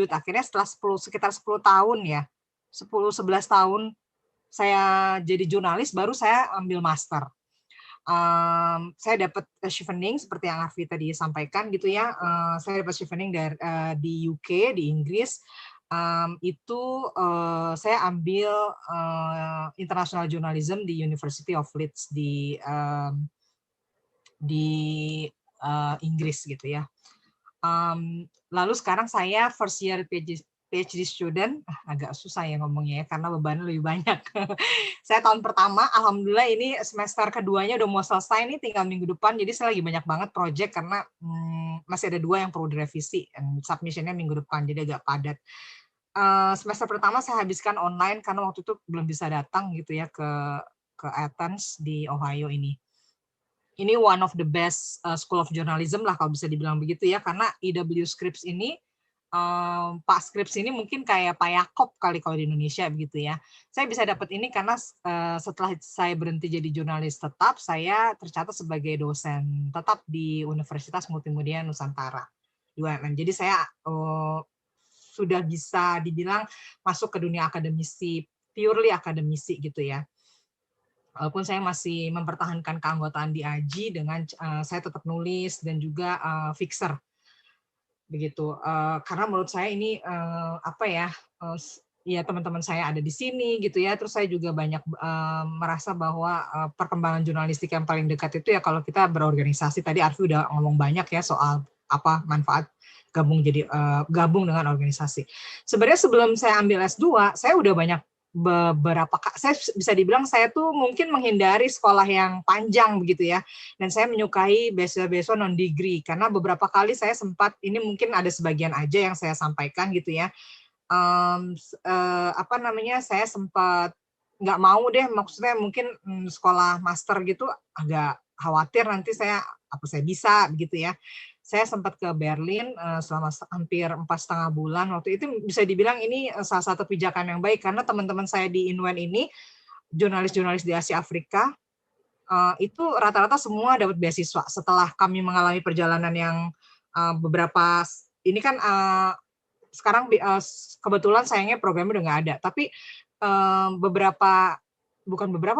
Akhirnya setelah sekitar 10 tahun ya, 10-11 tahun saya jadi jurnalis, baru saya ambil master. Saya dapat chevening seperti yang Arfi tadi sampaikan gitu ya. Saya dapat chevening di UK, di Inggris. Saya ambil international journalism di University of Leeds di Inggris gitu ya. Lalu sekarang saya first year PhD student, agak susah ya ngomongnya ya karena bebannya lebih banyak. Saya tahun pertama, alhamdulillah ini semester keduanya udah mau selesai nih, tinggal minggu depan. Jadi saya lagi banyak banget project karena masih ada 2 yang perlu direvisi, submission-nya minggu depan, jadi agak padat. Semester pertama saya habiskan online karena waktu itu belum bisa datang gitu ya ke Athens di Ohio ini. Ini one of the best school of journalism lah kalau bisa dibilang begitu ya, karena EW Scripps ini Pak Scripps ini mungkin kayak Pak Yakob kali kalau di Indonesia begitu ya. Saya bisa dapat ini karena setelah saya berhenti jadi jurnalis tetap, saya tercatat sebagai dosen tetap di Universitas Multimedia Nusantara di UMN. Jadi saya sudah bisa dibilang masuk ke dunia akademisi, purely akademisi gitu ya. Walaupun saya masih mempertahankan keanggotaan di AJI dengan saya tetap nulis dan juga fixer begitu. Karena menurut saya ini ya teman-teman saya ada di sini gitu ya. Terus saya juga banyak merasa bahwa perkembangan jurnalistik yang paling dekat itu ya kalau kita berorganisasi. Tadi Arfi udah ngomong banyak ya soal apa manfaat gabung dengan organisasi. Sebenarnya sebelum saya ambil S2, saya udah banyak saya bisa dibilang saya tuh mungkin menghindari sekolah yang panjang begitu ya, dan saya menyukai beasiswa non degree karena beberapa kali saya sempat, ini mungkin ada sebagian aja yang saya sampaikan gitu ya, saya sempat nggak mau deh, maksudnya mungkin sekolah master gitu agak khawatir nanti saya bisa begitu ya. Saya sempat ke Berlin selama hampir 4,5 bulan. Waktu itu bisa dibilang ini salah satu pijakan yang baik karena teman-teman saya di Inwen ini, jurnalis-jurnalis di Asia Afrika, itu rata-rata semua dapat beasiswa. Setelah kami mengalami perjalanan yang beberapa, ini kan sekarang kebetulan sayangnya programnya udah nggak ada, tapi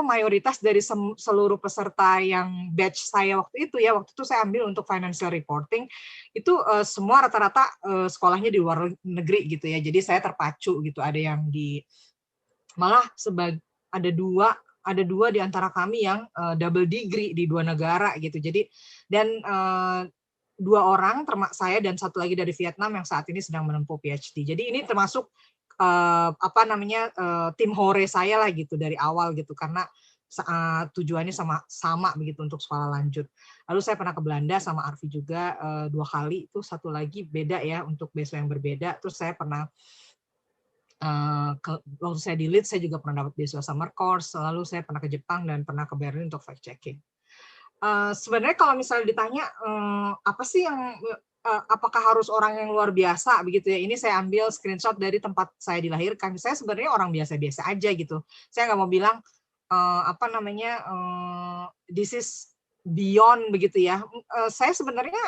mayoritas dari seluruh peserta yang batch saya waktu itu saya ambil untuk financial reporting, itu semua rata-rata sekolahnya di luar negeri gitu ya, jadi saya terpacu gitu, ada yang malah ada dua di antara kami yang double degree di 2 negara gitu, jadi dan 2 orang termasuk saya dan 1 lagi dari Vietnam yang saat ini sedang menempuh PhD, jadi ini termasuk tim hore saya lah gitu dari awal gitu, karena tujuannya sama begitu untuk sekolah lanjut. Lalu saya pernah ke Belanda sama Arfi juga 2 kali, itu 1 lagi beda ya untuk beasiswa yang berbeda. Terus saya pernah waktu saya di Leeds saya juga pernah dapat beasiswa summer course. Lalu saya pernah ke Jepang dan pernah ke Berlin untuk fact checking. Sebenarnya kalau misalnya ditanya apa sih yang apakah harus orang yang luar biasa begitu ya? Ini saya ambil screenshot dari tempat saya dilahirkan. Saya sebenarnya orang biasa-biasa aja gitu. Saya nggak mau bilang this is beyond begitu ya. Saya sebenarnya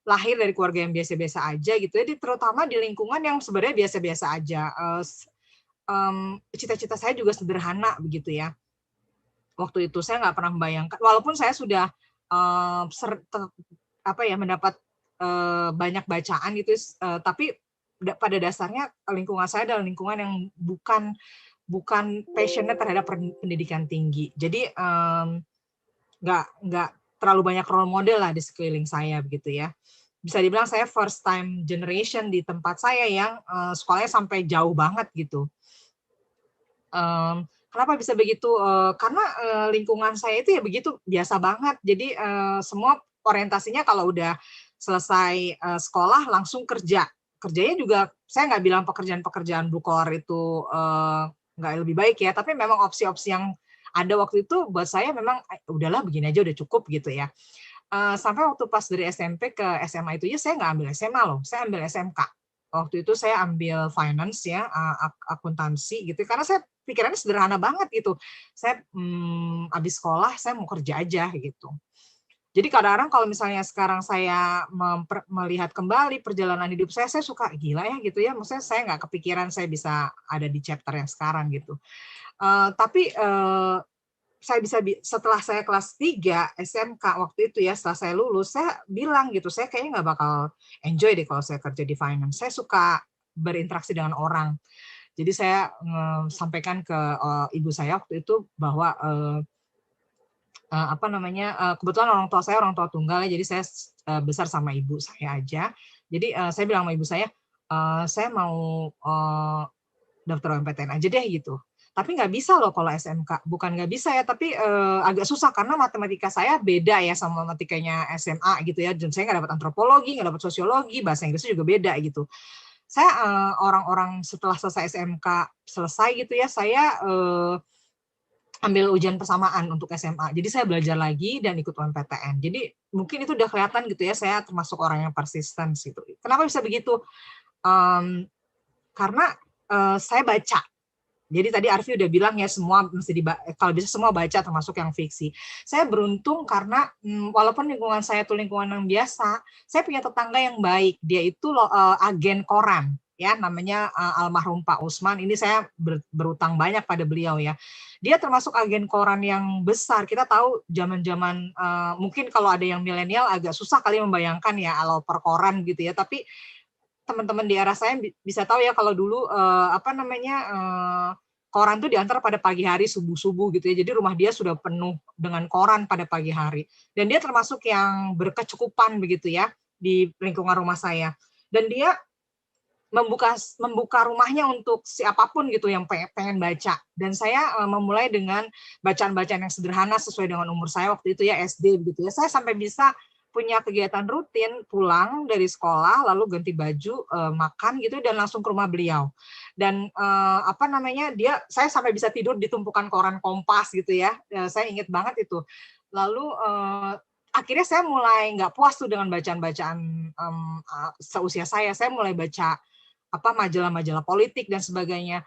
lahir dari keluarga yang biasa-biasa aja gitu ya. Terutama di lingkungan yang sebenarnya biasa-biasa aja. Cita-cita saya juga sederhana begitu ya. Waktu itu saya nggak pernah membayangkan, walaupun saya sudah mendapat banyak bacaan gitu, tapi pada dasarnya lingkungan saya adalah lingkungan yang bukan passionnya terhadap pendidikan tinggi. Jadi nggak terlalu banyak role model lah di sekeliling saya begitu ya. Bisa dibilang saya first time generation di tempat saya yang sekolahnya sampai jauh banget gitu. Kenapa bisa begitu? Karena lingkungan saya itu ya begitu biasa banget. Jadi semua orientasinya kalau udah selesai sekolah langsung kerja. Kerjanya juga saya nggak bilang pekerjaan blue collar itu nggak lebih baik ya. Tapi memang opsi-opsi yang ada waktu itu buat saya memang udahlah begini aja udah cukup gitu ya. Sampai waktu pas dari SMP ke SMA itu ya saya nggak ambil SMA loh. Saya ambil SMK. Waktu itu saya ambil finance ya, akuntansi gitu. Karena saya pikirannya sederhana banget gitu. Saya habis sekolah saya mau kerja aja gitu. Jadi kadang-kadang kalau misalnya sekarang saya melihat kembali perjalanan hidup saya suka gila ya gitu ya. Maksudnya saya nggak kepikiran saya bisa ada di chapter yang sekarang gitu. Tapi saya bisa setelah saya kelas 3 SMK waktu itu ya, setelah saya lulus, saya bilang gitu, saya kayaknya nggak bakal enjoy deh kalau saya kerja di finance. Saya suka berinteraksi dengan orang. Jadi saya sampaikan ke ibu saya waktu itu bahwa kebetulan orang tua saya orang tua tunggal ya, jadi saya besar sama ibu saya aja. Jadi saya bilang sama ibu saya mau daftar UMPTN aja deh gitu. Tapi nggak bisa loh kalau SMK. Bukan nggak bisa ya, tapi agak susah karena matematika saya beda ya sama matematikanya SMA gitu ya. Dan saya nggak dapat antropologi, nggak dapat sosiologi, bahasa Inggrisnya juga beda gitu. Saya orang-orang setelah selesai SMK selesai gitu ya, saya ambil ujian persamaan untuk SMA. Jadi saya belajar lagi dan ikut UMPTN. Jadi mungkin itu udah kelihatan gitu ya, saya termasuk orang yang persisten gitu. Kenapa bisa begitu? Karena saya baca. Jadi tadi Arfi udah bilang ya semua mesti kalau bisa semua baca termasuk yang fiksi. Saya beruntung karena walaupun lingkungan saya itu lingkungan yang biasa, saya punya tetangga yang baik. Dia itu agen koran ya, namanya almarhum Pak Usman. Ini saya berutang banyak pada beliau ya. Dia termasuk agen koran yang besar. Kita tahu zaman-zaman mungkin kalau ada yang milenial agak susah kali membayangkan ya kalau per koran gitu ya. Tapi teman-teman di era saya bisa tahu ya kalau dulu koran tuh diantar pada pagi hari subuh-subuh gitu ya. Jadi rumah dia sudah penuh dengan koran pada pagi hari. Dan dia termasuk yang berkecukupan begitu ya di lingkungan rumah saya. Dan dia membuka rumahnya untuk siapapun gitu yang pengen baca. Dan saya memulai dengan bacaan-bacaan yang sederhana sesuai dengan umur saya waktu itu ya, SD begitu ya. Saya sampai bisa punya kegiatan rutin, pulang dari sekolah lalu ganti baju, makan gitu dan langsung ke rumah beliau. Dan saya sampai bisa tidur di tumpukan koran Kompas gitu ya. Saya ingat banget itu. Lalu akhirnya saya mulai nggak puas tuh dengan bacaan-bacaan seusia saya. Saya mulai baca majalah-majalah politik dan sebagainya.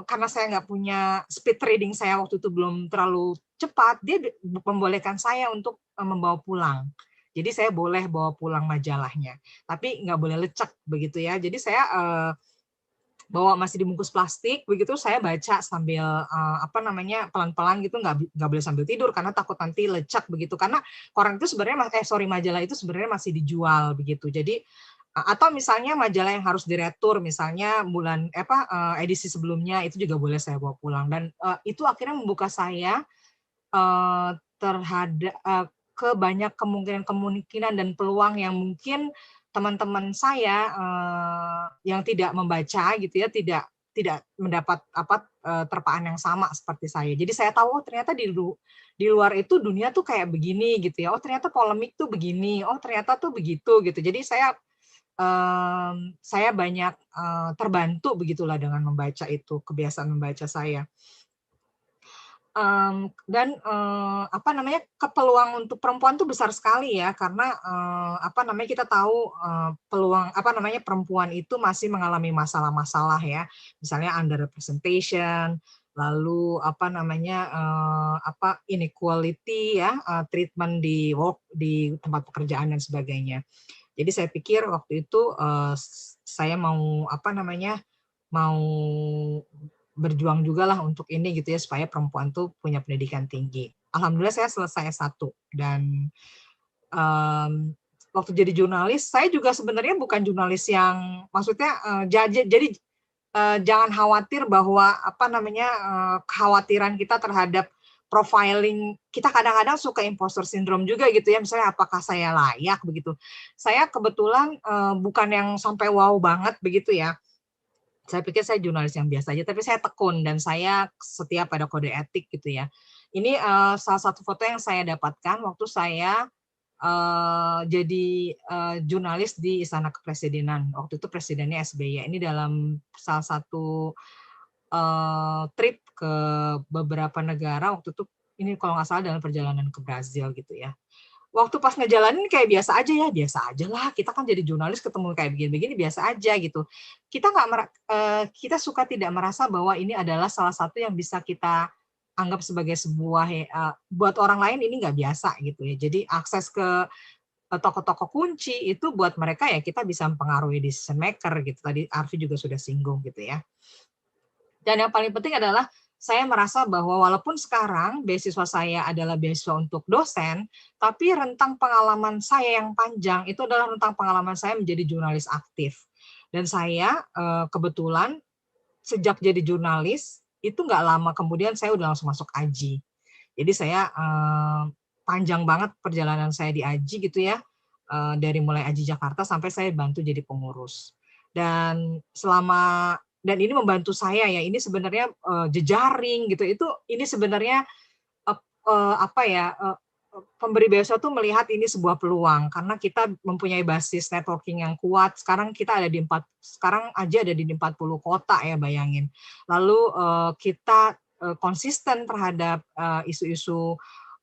Karena saya nggak punya speed reading, saya waktu itu belum terlalu cepat, dia membolehkan saya untuk membawa pulang. Jadi saya boleh bawa pulang majalahnya, tapi nggak boleh lecek begitu ya. Jadi saya bawa masih dibungkus plastik, begitu saya baca sambil pelan-pelan gitu, nggak boleh sambil tidur karena takut nanti lecek begitu. Karena koran itu sebenarnya majalah itu sebenarnya masih dijual begitu. Jadi atau misalnya majalah yang harus diretur, misalnya edisi sebelumnya itu juga boleh saya bawa pulang. Dan itu akhirnya membuka saya terhadap ke banyak kemungkinan dan peluang yang mungkin teman-teman saya yang tidak membaca gitu ya, tidak mendapat terpaan yang sama seperti saya. Jadi saya tahu ternyata di luar itu dunia tuh kayak begini gitu ya. Oh ternyata polemik tuh begini. Oh ternyata tuh begitu gitu. Jadi saya banyak terbantu begitulah dengan membaca itu, kebiasaan membaca saya. Peluang untuk perempuan tuh besar sekali ya, karena kita tahu peluang perempuan itu masih mengalami masalah-masalah ya, misalnya underrepresentation, lalu inequality ya, treatment di tempat pekerjaan dan sebagainya. Jadi saya pikir waktu itu saya mau berjuang juga lah untuk ini gitu ya, supaya perempuan tuh punya pendidikan tinggi. Alhamdulillah saya selesai S1 dan waktu jadi jurnalis saya juga sebenarnya bukan jurnalis yang maksudnya jadi jangan khawatir bahwa kekhawatiran kita terhadap profiling, kita kadang-kadang suka imposter syndrome juga gitu ya, misalnya apakah saya layak begitu. Saya kebetulan bukan yang sampai wow banget begitu ya. Saya pikir saya jurnalis yang biasa aja, tapi saya tekun dan saya setia pada kode etik gitu ya. Ini salah satu foto yang saya dapatkan waktu saya jadi jurnalis di Istana Kepresidenan. Waktu itu presidennya SBY. Ini dalam salah satu trip ke beberapa negara waktu itu, ini kalau nggak salah dalam perjalanan ke Brazil gitu ya. Waktu pas ngejalanin kayak biasa aja lah, kita kan jadi jurnalis ketemu kayak begini-begini biasa aja gitu. Kita suka tidak merasa bahwa ini adalah salah satu yang bisa kita anggap sebagai sebuah buat orang lain ini nggak biasa gitu ya. Jadi akses ke toko-toko kunci itu buat mereka ya kita bisa mempengaruhi decision maker gitu. Tadi Arfi juga sudah singgung gitu ya. Dan yang paling penting adalah saya merasa bahwa walaupun sekarang beasiswa saya adalah beasiswa untuk dosen, tapi rentang pengalaman saya yang panjang itu adalah rentang pengalaman saya menjadi jurnalis aktif. Dan saya kebetulan sejak jadi jurnalis itu nggak lama kemudian saya udah langsung masuk AJI. Jadi saya panjang banget perjalanan saya di AJI gitu ya, dari mulai AJI Jakarta sampai saya bantu jadi pengurus. Dan selama dan ini membantu saya ya, ini sebenarnya jejaring gitu, ini sebenarnya pemberi beasiswa tuh melihat ini sebuah peluang karena kita mempunyai basis networking yang kuat. Sekarang aja ada di 40 kota ya, bayangin. Lalu kita konsisten terhadap isu-isu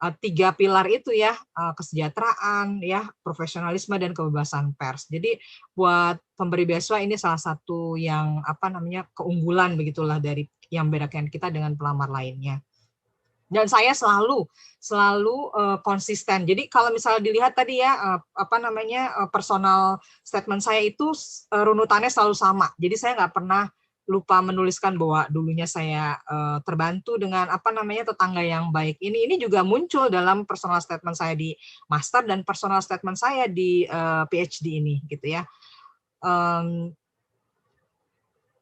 3 pilar itu ya, kesejahteraan ya, profesionalisme dan kebebasan pers. Jadi buat pemberi beasiswa ini salah satu yang keunggulan begitulah dari yang membedakan kita dengan pelamar lainnya. Dan saya selalu konsisten. Jadi kalau misalnya dilihat tadi ya, personal statement saya itu runutannya selalu sama. Jadi saya nggak pernah lupa menuliskan bahwa dulunya saya terbantu dengan tetangga yang baik. Ini juga muncul dalam personal statement saya di master dan personal statement saya di PhD ini, gitu ya.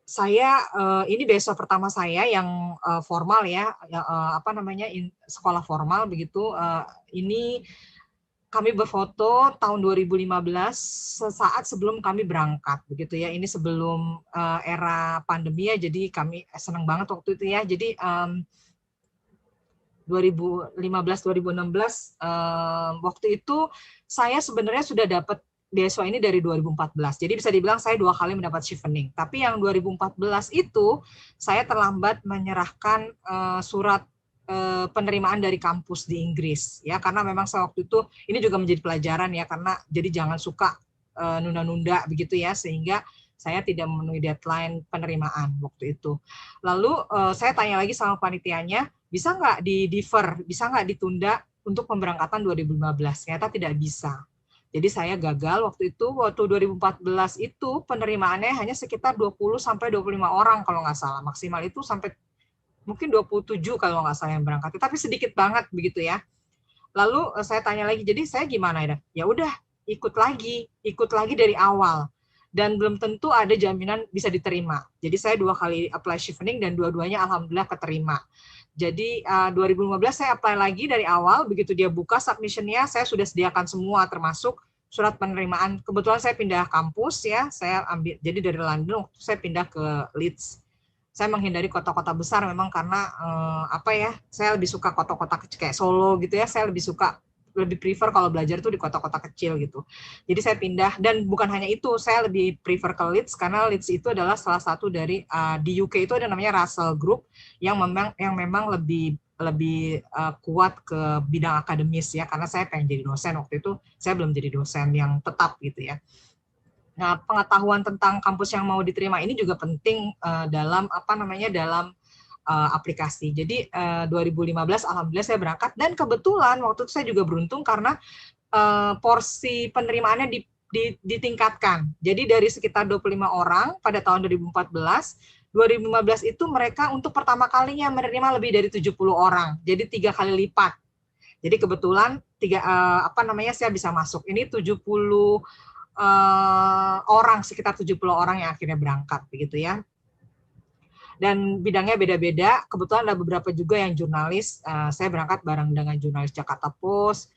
Saya ini beasiswa pertama saya yang formal ya, sekolah formal begitu. Ini kami berfoto tahun 2015 sesaat sebelum kami berangkat begitu ya. Ini sebelum era pandemi ya, jadi kami senang banget waktu itu ya. Jadi 2015-2016 waktu itu saya sebenarnya sudah dapat beasiswa ini dari 2014. Jadi bisa dibilang saya 2 kali mendapat chevening. Tapi yang 2014 itu saya terlambat menyerahkan surat penerimaan dari kampus di Inggris ya, karena memang saya waktu itu ini juga menjadi pelajaran ya, karena jadi jangan suka nunda-nunda begitu ya, sehingga saya tidak memenuhi deadline penerimaan waktu itu. Lalu saya tanya lagi sama panitianya, bisa nggak di-defer, bisa nggak ditunda untuk pemberangkatan 2015? Ternyata tidak bisa. Jadi saya gagal waktu 2014 itu penerimaannya hanya sekitar 20-25 orang kalau nggak salah. Maksimal itu sampai mungkin 27 kalau nggak salah yang berangkat. Tapi sedikit banget begitu ya. Lalu saya tanya lagi, jadi saya gimana ya? Ya udah, ikut lagi dari awal. Dan belum tentu ada jaminan bisa diterima. Jadi saya 2 kali apply chevening dan dua-duanya alhamdulillah keterima. Jadi 2015 saya apply lagi dari awal, begitu dia buka submission-nya, saya sudah sediakan semua termasuk surat penerimaan. Kebetulan saya pindah kampus ya, saya ambil, jadi dari London saya pindah ke Leeds. Saya menghindari kota-kota besar memang karena saya lebih suka kota-kota kecil kayak Solo gitu ya, saya lebih prefer kalau belajar tuh di kota-kota kecil gitu. Jadi saya pindah, dan bukan hanya itu, saya lebih prefer ke Leeds karena Leeds itu adalah salah satu dari di UK itu ada namanya Russell Group yang memang lebih kuat ke bidang akademis ya, karena saya pengen jadi dosen waktu itu, saya belum jadi dosen yang tetap gitu ya. Nah, pengetahuan tentang kampus yang mau diterima ini juga penting dalam aplikasi. Jadi 2015 alhamdulillah saya berangkat, dan kebetulan waktu itu saya juga beruntung karena porsi penerimaannya ditingkatkan. Jadi dari sekitar 25 orang pada tahun 2015 itu mereka untuk pertama kalinya menerima lebih dari 70 orang. Jadi 3 kali lipat. Jadi kebetulan saya bisa masuk. Ini 70 orang, sekitar 70 orang yang akhirnya berangkat begitu ya. Dan bidangnya beda-beda. Kebetulan ada beberapa juga yang jurnalis. Saya berangkat bareng dengan jurnalis Jakarta Post,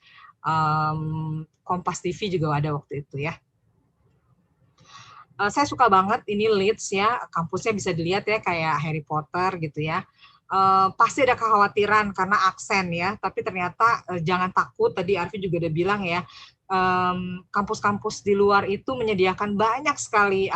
Kompas TV juga ada waktu itu ya. Saya suka banget ini Leeds ya, kampusnya bisa dilihat ya kayak Harry Potter gitu ya. Pasti ada kekhawatiran karena aksen ya, tapi ternyata jangan takut, tadi Arfi juga udah bilang ya, kampus-kampus di luar itu menyediakan banyak sekali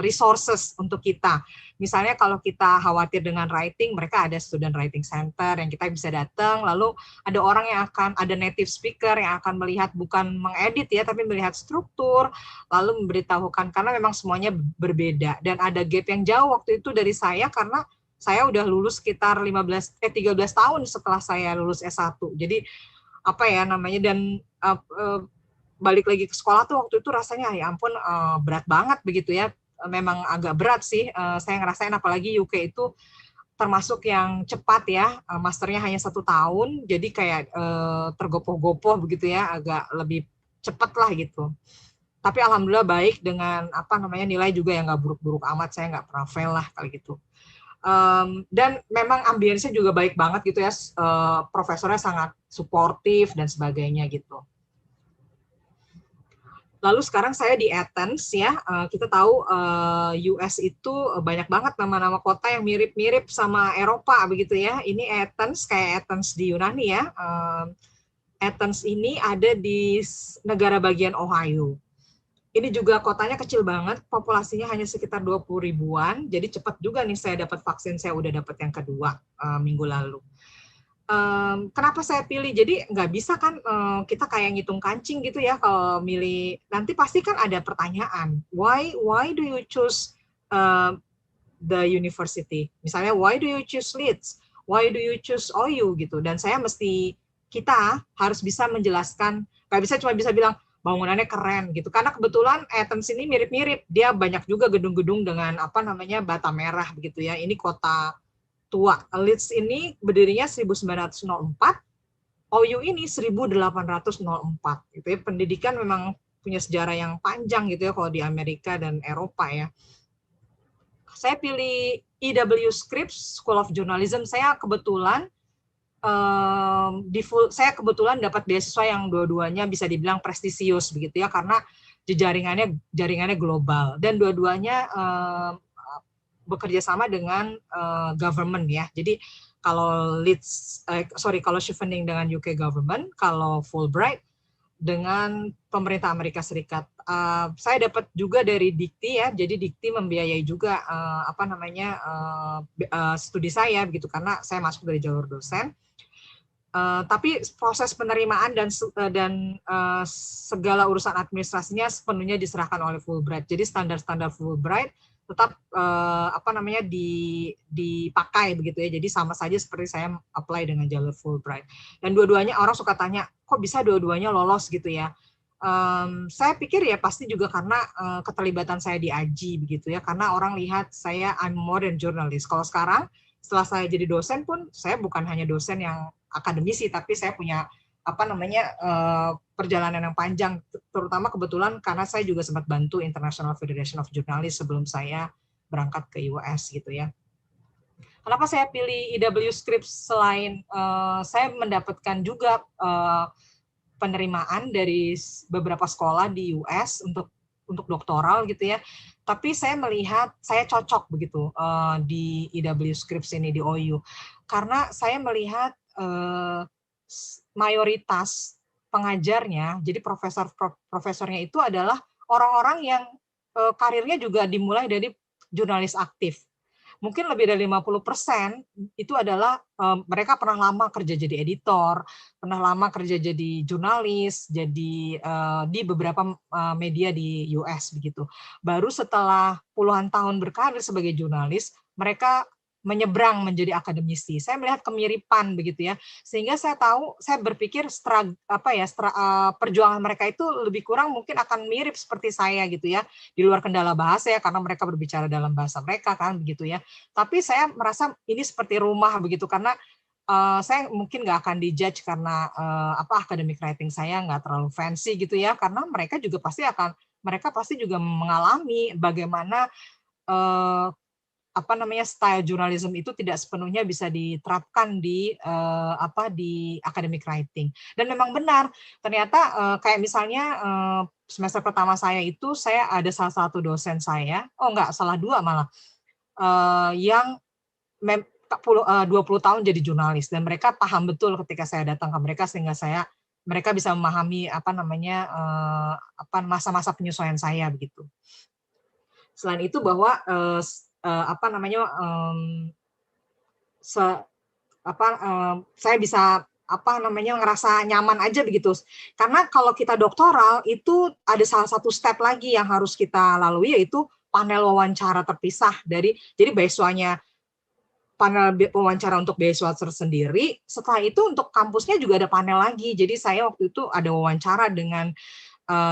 resources untuk kita. Misalnya kalau kita khawatir dengan writing, mereka ada student writing center yang kita bisa datang, lalu ada orang yang ada native speaker yang akan melihat, bukan mengedit ya, tapi melihat struktur, lalu memberitahukan, karena memang semuanya berbeda. Dan ada gap yang jauh waktu itu dari saya, karena saya udah lulus sekitar 13 tahun setelah saya lulus S1. Jadi dan balik lagi ke sekolah tuh waktu itu rasanya ya ampun berat banget begitu ya, memang agak berat sih, saya ngerasain, apalagi UK itu termasuk yang cepat ya, masternya hanya 1 tahun, jadi kayak tergopoh-gopoh begitu ya, agak lebih cepat lah gitu. Tapi alhamdulillah baik, dengan nilai juga yang nggak buruk-buruk amat, saya nggak pernah fail lah kali gitu. Dan memang ambience-nya juga baik banget gitu ya, profesornya sangat suportif dan sebagainya gitu. Lalu sekarang saya di Athens ya, kita tahu US itu banyak banget nama-nama kota yang mirip-mirip sama Eropa begitu ya. Ini Athens kayak Athens di Yunani ya. Athens ini ada di negara bagian Ohio. Ini juga kotanya kecil banget, populasinya hanya sekitar 20 ribuan. Jadi cepat juga nih saya dapat vaksin, saya udah dapat yang kedua minggu lalu. Kenapa saya pilih? Jadi nggak bisa kan kita kayak ngitung kancing gitu ya kalau milih. Nanti pasti kan ada pertanyaan. Why do you choose the university? Misalnya why do you choose Leeds? Why do you choose OU gitu? Dan kita harus bisa menjelaskan. Nggak bisa cuma bisa bilang bangunannya keren gitu. Karena kebetulan Athens ini mirip-mirip. Dia banyak juga gedung-gedung dengan bata merah begitu ya. Ini kota tua. Leeds ini berdirinya 1904, OU ini 1804. Gitu ya. Pendidikan memang punya sejarah yang panjang gitu ya kalau di Amerika dan Eropa ya. Saya pilih E.W. Scripps School of Journalism. Saya kebetulan dapat beasiswa yang dua-duanya bisa dibilang prestisius begitu ya, karena jaringannya global dan dua-duanya bekerja sama dengan government ya. Jadi kalau kalau Chevening dengan UK government, kalau Fulbright dengan pemerintah Amerika Serikat. Saya dapat juga dari Dikti ya. Jadi Dikti membiayai juga studi saya begitu karena saya masuk dari jalur dosen. Tapi proses penerimaan dan segala urusan administrasinya sepenuhnya diserahkan oleh Fulbright. Jadi standar-standar Fulbright tetap dipakai begitu ya. Jadi sama saja seperti saya apply dengan jalur Fulbright. Dan dua-duanya orang suka tanya, kok bisa dua-duanya lolos gitu ya? Saya pikir ya pasti juga karena keterlibatan saya di AJI begitu ya. Karena orang lihat saya I'm more than journalist. Kalau sekarang setelah saya jadi dosen pun saya bukan hanya dosen yang akademisi, tapi saya punya perjalanan yang panjang, terutama kebetulan karena saya juga sempat bantu International Federation of Journalists sebelum saya berangkat ke US gitu ya. Kenapa saya pilih E.W. Scripps selain saya mendapatkan juga penerimaan dari beberapa sekolah di US untuk doktoral gitu ya. Tapi saya melihat saya cocok begitu di E.W. Scripps ini di OU karena saya melihat mayoritas pengajarnya, jadi profesornya itu adalah orang-orang yang karirnya juga dimulai dari jurnalis aktif. Mungkin lebih dari 50% itu adalah mereka pernah lama kerja jadi editor, pernah lama kerja jadi jurnalis, jadi di beberapa media di US begitu. Baru setelah puluhan tahun berkarir sebagai jurnalis, mereka menyeberang menjadi akademisi. Saya melihat kemiripan begitu ya, sehingga saya berpikir perjuangan mereka itu lebih kurang mungkin akan mirip seperti saya gitu ya, di luar kendala bahasa ya, karena mereka berbicara dalam bahasa mereka kan begitu ya. Tapi saya merasa ini seperti rumah begitu, karena saya mungkin nggak akan dijudge karena academic writing saya nggak terlalu fancy gitu ya, karena mereka pasti juga mengalami bagaimana style journalism itu tidak sepenuhnya bisa diterapkan di academic writing. Dan memang benar, ternyata kayak misalnya semester pertama saya itu saya ada salah satu dosen saya, salah dua malah, yang 20 tahun jadi jurnalis dan mereka paham betul ketika saya datang ke mereka sehingga mereka bisa memahami masa-masa penyesuaian saya begitu. Selain itu bahwa saya bisa ngerasa nyaman aja begitu. Karena kalau kita doktoral itu ada salah satu step lagi yang harus kita lalui, yaitu panel wawancara terpisah jadi beasiswanya panel wawancara untuk beasiswa tersendiri. Setelah itu untuk kampusnya juga ada panel lagi. Jadi saya waktu itu ada wawancara dengan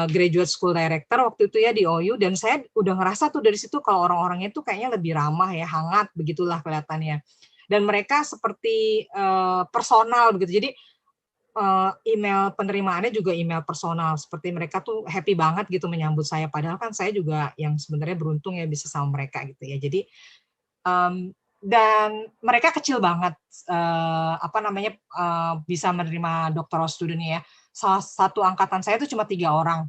graduate school director waktu itu ya di OU, dan saya udah ngerasa tuh dari situ kalau orang-orangnya tuh kayaknya lebih ramah ya, hangat begitulah kelihatannya. Dan mereka seperti personal begitu. Jadi email penerimaannya juga email personal, seperti mereka tuh happy banget gitu menyambut saya, padahal kan saya juga yang sebenarnya beruntung ya bisa sama mereka gitu ya. Jadi dan mereka kecil banget bisa menerima doctoral student ya. Salah satu angkatan saya itu cuma 3 orang.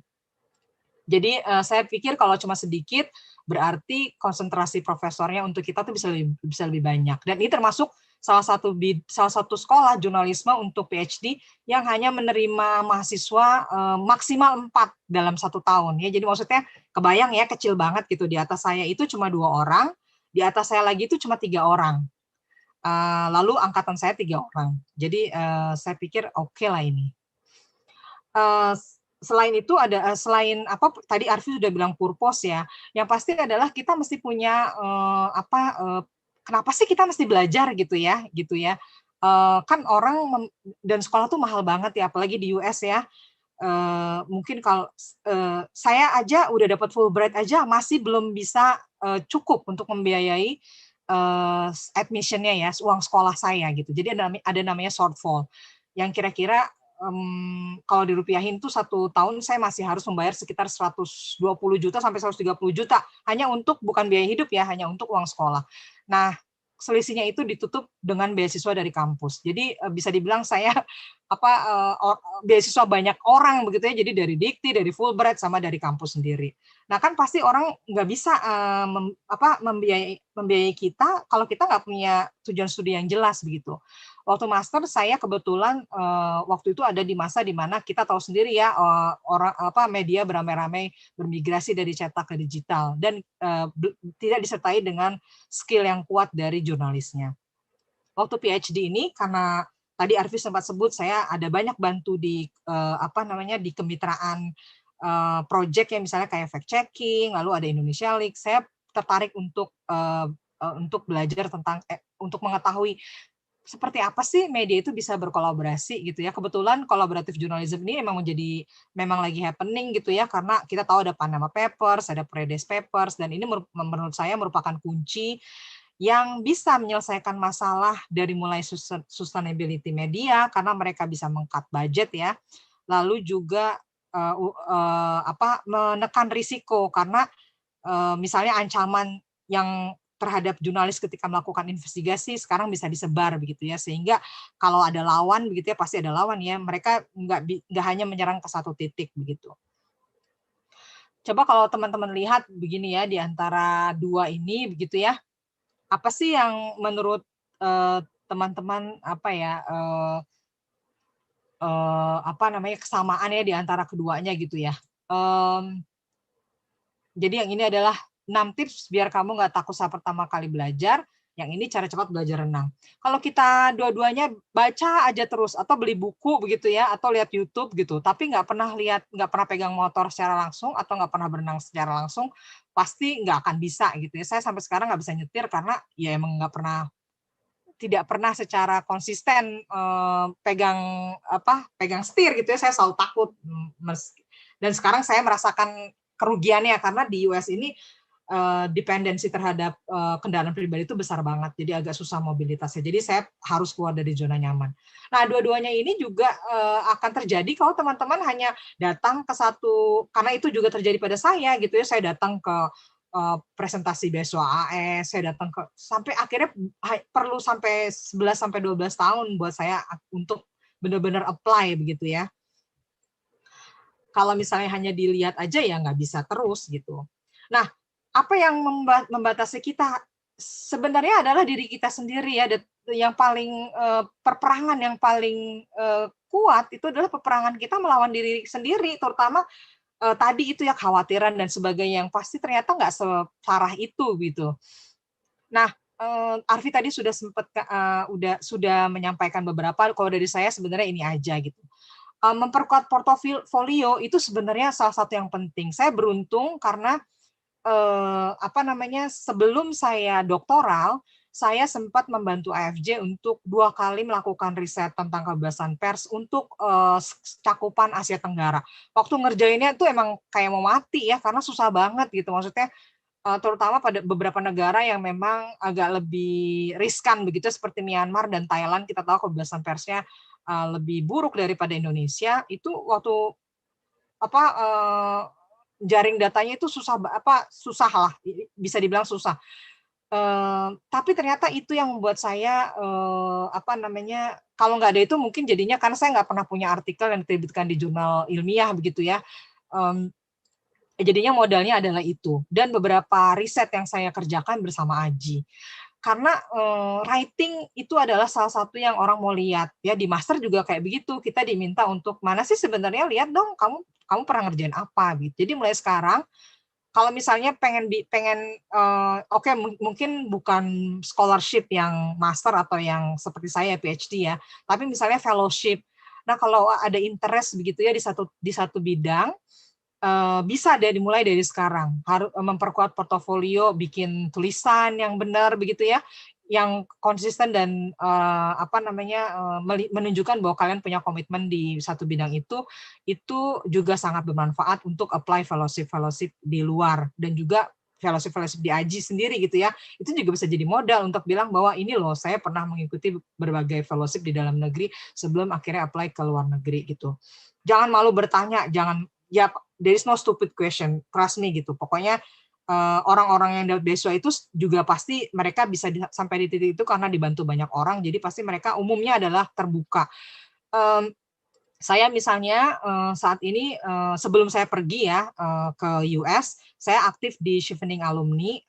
Jadi saya pikir kalau cuma sedikit berarti konsentrasi profesornya untuk kita tuh bisa lebih banyak. Dan ini termasuk salah satu sekolah jurnalisme untuk PhD yang hanya menerima mahasiswa maksimal 4 dalam 1 tahun ya. Jadi maksudnya kebayang ya, kecil banget gitu. Di atas saya itu cuma 2 orang, di atas saya lagi itu cuma 3 orang. Lalu angkatan saya 3 orang. Jadi saya pikir oke lah ini. Selain itu ada selain apa tadi Arfi sudah bilang purpose ya. Yang pasti adalah kita mesti punya kenapa sih kita mesti belajar gitu ya. Kan orang dan sekolah tuh mahal banget ya, apalagi di US ya. Mungkin kalau saya aja udah dapat Fulbright aja masih belum bisa cukup untuk membiayai admissionnya ya, uang sekolah saya gitu. Jadi ada namanya shortfall yang kira-kira kalau dirupiahin tuh 1 tahun saya masih harus membayar sekitar 120 juta sampai 130 juta hanya untuk, bukan biaya hidup ya, hanya untuk uang sekolah. Nah, selisihnya itu ditutup dengan beasiswa dari kampus. Jadi bisa dibilang saya beasiswa banyak orang begitu ya, jadi dari Dikti, dari Fulbright, sama dari kampus sendiri. Nah kan pasti orang nggak bisa membiayai kita kalau kita nggak punya tujuan studi yang jelas begitu. Waktu master saya kebetulan waktu itu ada di masa di mana kita tahu sendiri ya, media beramai-ramai bermigrasi dari cetak ke digital dan tidak disertai dengan skill yang kuat dari jurnalisnya. Waktu PhD ini karena tadi Arfi sempat sebut saya ada banyak bantu di di kemitraan project yang misalnya kayak fact checking, lalu ada Indonesia League. Saya tertarik untuk belajar tentang untuk mengetahui seperti apa sih media itu bisa berkolaborasi gitu ya. Kebetulan collaborative journalism ini memang lagi happening gitu ya, karena kita tahu ada Panama Papers, ada Paradise Papers, dan ini menurut saya merupakan kunci yang bisa menyelesaikan masalah dari mulai sustainability media karena mereka bisa meng-cut budget ya. Lalu juga menekan risiko karena misalnya ancaman yang terhadap jurnalis ketika melakukan investigasi sekarang bisa disebar begitu ya, sehingga kalau ada lawan begitu ya, pasti ada lawan ya, mereka nggak hanya menyerang ke satu titik begitu. Coba kalau teman-teman lihat begini ya, di antara dua ini begitu ya, apa sih yang menurut teman-teman kesamaan ya di antara keduanya gitu ya. Jadi yang ini adalah 6 tips biar kamu nggak takut saat pertama kali belajar. Yang ini cara cepat belajar renang. Kalau kita dua-duanya baca aja terus atau beli buku begitu ya, atau lihat YouTube gitu, tapi nggak pernah pegang motor secara langsung atau nggak pernah berenang secara langsung, pasti nggak akan bisa gitu ya. Saya sampai sekarang nggak bisa nyetir karena ya emang tidak pernah secara konsisten pegang setir gitu ya. Saya selalu takut dan sekarang saya merasakan kerugiannya karena di US ini dependensi terhadap kendaraan pribadi itu besar banget, jadi agak susah mobilitasnya. Jadi saya harus keluar dari zona nyaman. Nah, dua-duanya ini juga akan terjadi kalau teman-teman hanya datang ke satu, karena itu juga terjadi pada saya gitu ya. Saya datang ke presentasi beasiswa AS, saya datang ke sampai akhirnya perlu sampai 11 sampai 12 tahun buat saya untuk benar-benar apply begitu ya. Kalau misalnya hanya dilihat aja ya nggak bisa terus gitu. Nah, apa yang membatasi kita sebenarnya adalah diri kita sendiri ya. Yang paling peperangan yang paling kuat itu adalah peperangan kita melawan diri sendiri, terutama tadi itu ya kekhawatiran dan sebagainya yang pasti ternyata nggak separah itu gitu. Nah, Arfi tadi sudah sudah menyampaikan beberapa. Kalau dari saya sebenarnya ini aja gitu. Memperkuat portofolio itu sebenarnya salah satu yang penting. Saya beruntung karena sebelum saya doktoral, saya sempat membantu AFJ untuk 2 kali melakukan riset tentang kebebasan pers untuk cakupan Asia Tenggara. Waktu ngerjainnya itu emang kayak mau mati ya, karena susah banget gitu. Maksudnya terutama pada beberapa negara yang memang agak lebih riskan begitu, seperti Myanmar dan Thailand. Kita tahu kebebasan persnya lebih buruk daripada Indonesia. Itu waktu jaring datanya itu susah lah, bisa dibilang susah. Tapi ternyata itu yang membuat saya kalau nggak ada itu mungkin jadinya, karena saya nggak pernah punya artikel yang diterbitkan di jurnal ilmiah begitu ya. jadinya modalnya adalah itu. Dan beberapa riset yang saya kerjakan bersama Aji. Karena writing itu adalah salah satu yang orang mau lihat ya, di master juga kayak begitu, kita diminta untuk mana sih sebenarnya, lihat dong kamu pernah ngerjain apa gitu. Jadi mulai sekarang kalau misalnya pengen oke, mungkin bukan scholarship yang master atau yang seperti saya PhD ya, tapi misalnya fellowship. Nah, kalau ada interest begitu ya di satu bidang, bisa deh dimulai dari sekarang. Harus memperkuat portofolio, bikin tulisan yang benar begitu ya, yang konsisten dan menunjukkan bahwa kalian punya komitmen di satu bidang itu juga sangat bermanfaat untuk apply fellowship di luar, dan juga fellowship di AJI sendiri gitu ya. Itu juga bisa jadi modal untuk bilang bahwa ini loh, saya pernah mengikuti berbagai fellowship di dalam negeri sebelum akhirnya apply ke luar negeri gitu. Jangan malu bertanya, ya, there is no stupid question, trust me gitu. Pokoknya orang-orang yang dapat beasiswa itu juga pasti mereka bisa sampai di titik itu karena dibantu banyak orang, jadi pasti mereka umumnya adalah terbuka. Saya misalnya saat ini sebelum saya pergi ya ke US, saya aktif di Chevening Alumni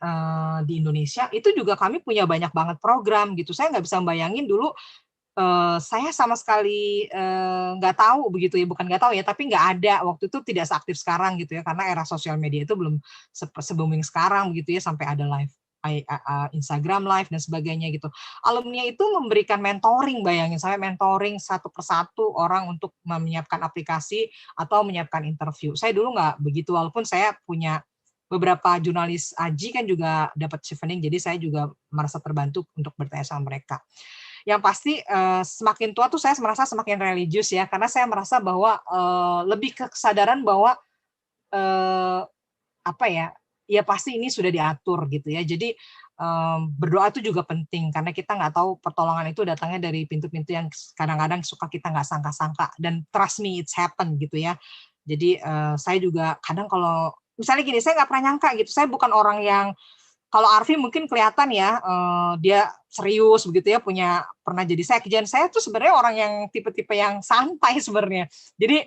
di Indonesia. Itu juga kami punya banyak banget program gitu. Saya nggak bisa bayangin dulu, saya sama sekali nggak tahu begitu ya, bukan nggak tahu ya, tapi nggak ada waktu itu, tidak seaktif sekarang gitu ya, karena era sosial media itu belum se-booming sekarang begitu ya, sampai ada live Instagram live dan sebagainya gitu. Alumni itu memberikan mentoring, bayangin, saya mentoring satu persatu orang untuk menyiapkan aplikasi atau menyiapkan interview. Saya dulu nggak begitu, walaupun saya punya beberapa jurnalis AJI kan juga dapat Chevening, jadi saya juga merasa terbantu untuk bertanya sama mereka. Yang pasti semakin tua tuh saya merasa semakin religius ya, karena saya merasa bahwa lebih ke kesadaran bahwa ya pasti ini sudah diatur gitu ya. Jadi berdoa itu juga penting, karena kita nggak tahu pertolongan itu datangnya dari pintu-pintu yang kadang-kadang suka kita nggak sangka-sangka, dan trust me it's happen gitu ya. Jadi saya juga kadang kalau misalnya gini, saya nggak pernah nyangka gitu, saya bukan orang yang, kalau Arfi mungkin kelihatan ya, dia serius begitu ya, pernah jadi sekjen. Saya tuh sebenarnya orang yang tipe-tipe yang santai sebenarnya. Jadi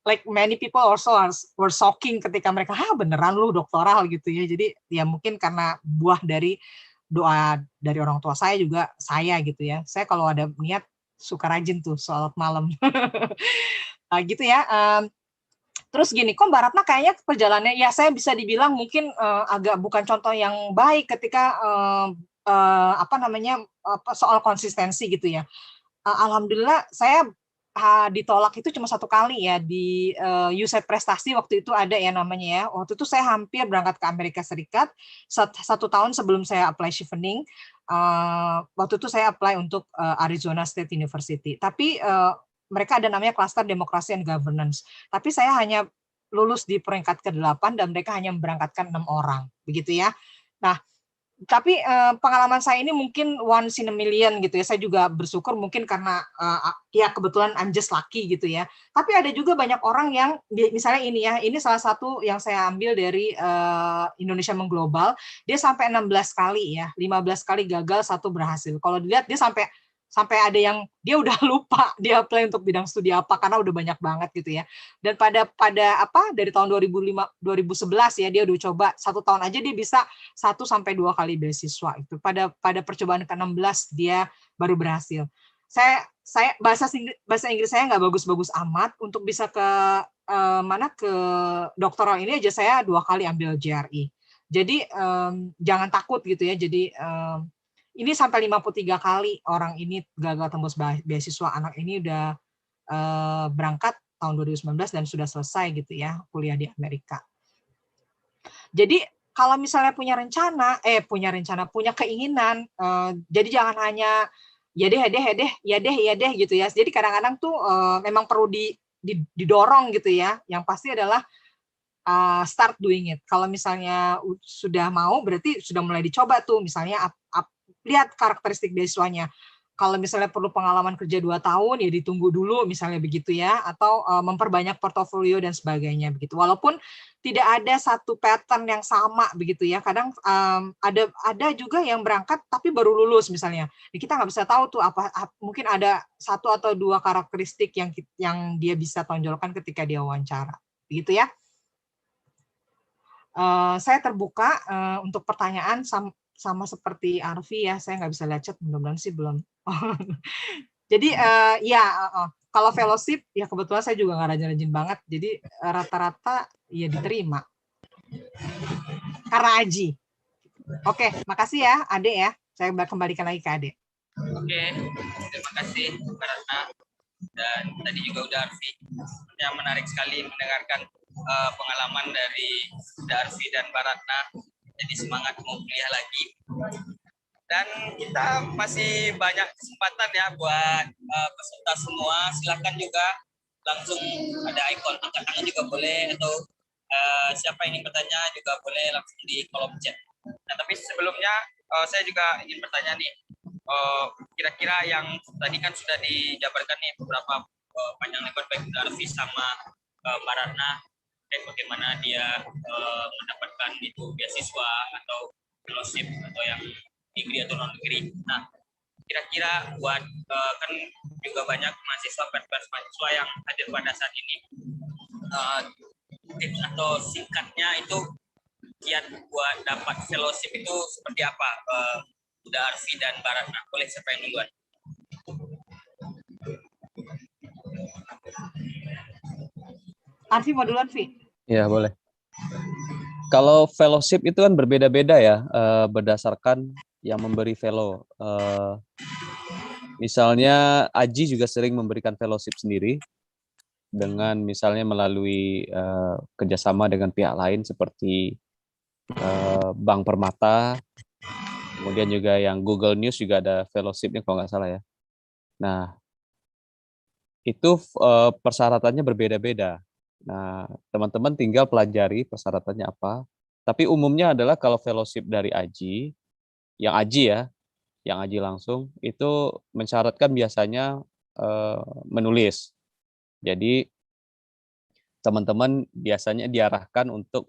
like many people also were shocking ketika mereka, beneran lu doktoral gitu ya. Jadi ya mungkin karena buah dari doa dari orang tua saya juga saya gitu ya. Saya kalau ada niat suka rajin tuh sholat malam. Gitu ya. Terus gini, kok Mbak Ratna kayaknya perjalanannya, ya saya bisa dibilang mungkin agak bukan contoh yang baik ketika soal konsistensi gitu ya. Alhamdulillah saya ditolak itu cuma satu kali ya, di USAID Prestasi waktu itu ada ya namanya ya. Waktu itu saya hampir berangkat ke Amerika Serikat 1 tahun sebelum saya apply Chevening. Waktu itu saya apply untuk Arizona State University. Tapi mereka ada namanya Cluster Democracy and Governance. Tapi saya hanya lulus di peringkat ke-8 dan mereka hanya memberangkatkan 6 orang, begitu ya. Nah, tapi pengalaman saya ini mungkin once in a million gitu ya. Saya juga bersyukur mungkin karena ya kebetulan I'm just lucky gitu ya. Tapi ada juga banyak orang yang misalnya ini ya, ini salah satu yang saya ambil dari Indonesia Mengglobal, dia sampai 16 kali ya, 15 kali gagal, 1 berhasil. Kalau dilihat dia sampai ada yang dia udah lupa dia apply untuk bidang studi apa karena udah banyak banget gitu ya. Dan dari tahun 2011 ya, dia udah coba 1 tahun aja dia bisa 1 sampai 2 kali beasiswa itu. Pada percobaan ke-16 dia baru berhasil. Saya bahasa Inggris saya nggak bagus-bagus amat, untuk bisa ke doktoral ini aja saya 2 kali ambil JRE. Jadi jangan takut gitu ya. Jadi ini sampai 53 kali orang ini gagal tembus beasiswa. Anak ini udah berangkat tahun 2019 dan sudah selesai gitu ya kuliah di Amerika. Jadi kalau misalnya punya keinginan, jadi jangan hanya ya deh gitu ya. Jadi kadang-kadang tuh memang perlu didorong gitu ya. Yang pasti adalah start doing it. Kalau misalnya sudah mau, berarti sudah mulai dicoba tuh, misalnya lihat karakteristik beasiswanya. Kalau misalnya perlu pengalaman kerja 2 tahun, ya ditunggu dulu misalnya begitu ya, atau memperbanyak portofolio dan sebagainya begitu. Walaupun tidak ada satu pattern yang sama begitu ya. Kadang ada juga yang berangkat tapi baru lulus misalnya. Kita nggak bisa tahu tuh mungkin ada 1 atau 2 karakteristik yang dia bisa tonjolkan ketika dia wawancara. Begitu ya. Saya terbuka untuk pertanyaan sama seperti Arfi ya. Saya nggak bisa lihat chat, mudah-mudahan sih belum. Jadi ya kalau fellowship ya kebetulan saya juga nggak rajin-rajin banget. Jadi rata-rata ya diterima karena Aji. Oke, makasih ya Ade ya. Saya kembalikan lagi ke Ade. Oke, terima kasih Mbak Ratna. Dan tadi juga udah Arfi. Yang menarik sekali mendengarkan pengalaman dari Arfi dan Mbak Ratna. Jadi semangat mau kuliah lagi. Dan kita masih banyak kesempatan ya buat peserta semua. Silakan juga langsung ada ikon angkat tangan juga boleh, atau siapa yang ingin bertanya juga boleh langsung di kolom chat. Nah, tapi sebelumnya saya juga ingin bertanya nih, kira-kira yang tadi kan sudah dijabarkan nih beberapa panjang lebar baik Arfi sama Mbak Ratna, bagaimana dia mendapatkan itu beasiswa atau fellowship atau yang degree atau non degree. Nah, kira-kira buat kan juga banyak mahasiswa yang hadir pada saat ini, tips atau singkatnya itu kiat buat dapat fellowship itu seperti apa? Udah Arfi dan Mbak Ratna, boleh siapa yang duluan? Arfi mau duluan, Vi? Ya, boleh. Kalau fellowship itu kan berbeda-beda ya, berdasarkan yang memberi fellow. Misalnya Aji juga sering memberikan fellowship sendiri, dengan misalnya melalui kerjasama dengan pihak lain seperti Bank Permata, kemudian juga yang Google News juga ada fellowship-nya kalau nggak salah ya. Nah, itu persyaratannya berbeda-beda. Nah, teman-teman tinggal pelajari persyaratannya apa. Tapi umumnya adalah kalau fellowship dari Aji, yang Aji langsung, itu mensyaratkan biasanya menulis. Jadi, teman-teman biasanya diarahkan untuk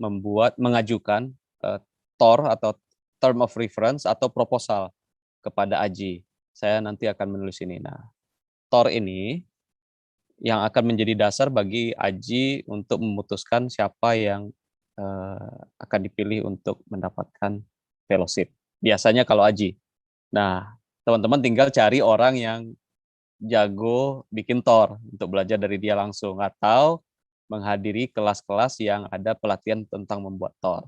mengajukan TOR atau Term of Reference atau proposal kepada Aji. Saya nanti akan menulis ini. Nah, TOR ini yang akan menjadi dasar bagi Aji untuk memutuskan siapa yang akan dipilih untuk mendapatkan fellowship. Biasanya kalau Aji. Nah, teman-teman tinggal cari orang yang jago bikin TOR untuk belajar dari dia langsung, atau menghadiri kelas-kelas yang ada pelatihan tentang membuat TOR.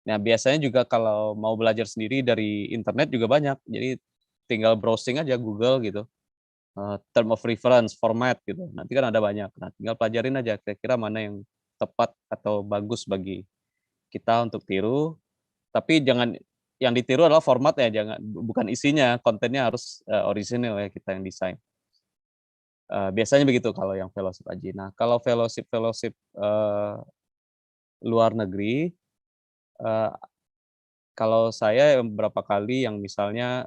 Nah, biasanya juga kalau mau belajar sendiri dari internet juga banyak. Jadi tinggal browsing aja Google gitu. Term of reference, format gitu. Nanti kan ada banyak. Nah, tinggal pelajarin aja kira-kira mana yang tepat atau bagus bagi kita untuk tiru. Tapi jangan yang ditiru adalah formatnya, bukan isinya, kontennya harus orisinil ya, kita yang desain. Biasanya begitu kalau yang fellowship Aji. Nah, kalau fellowship luar negeri, kalau saya beberapa kali yang misalnya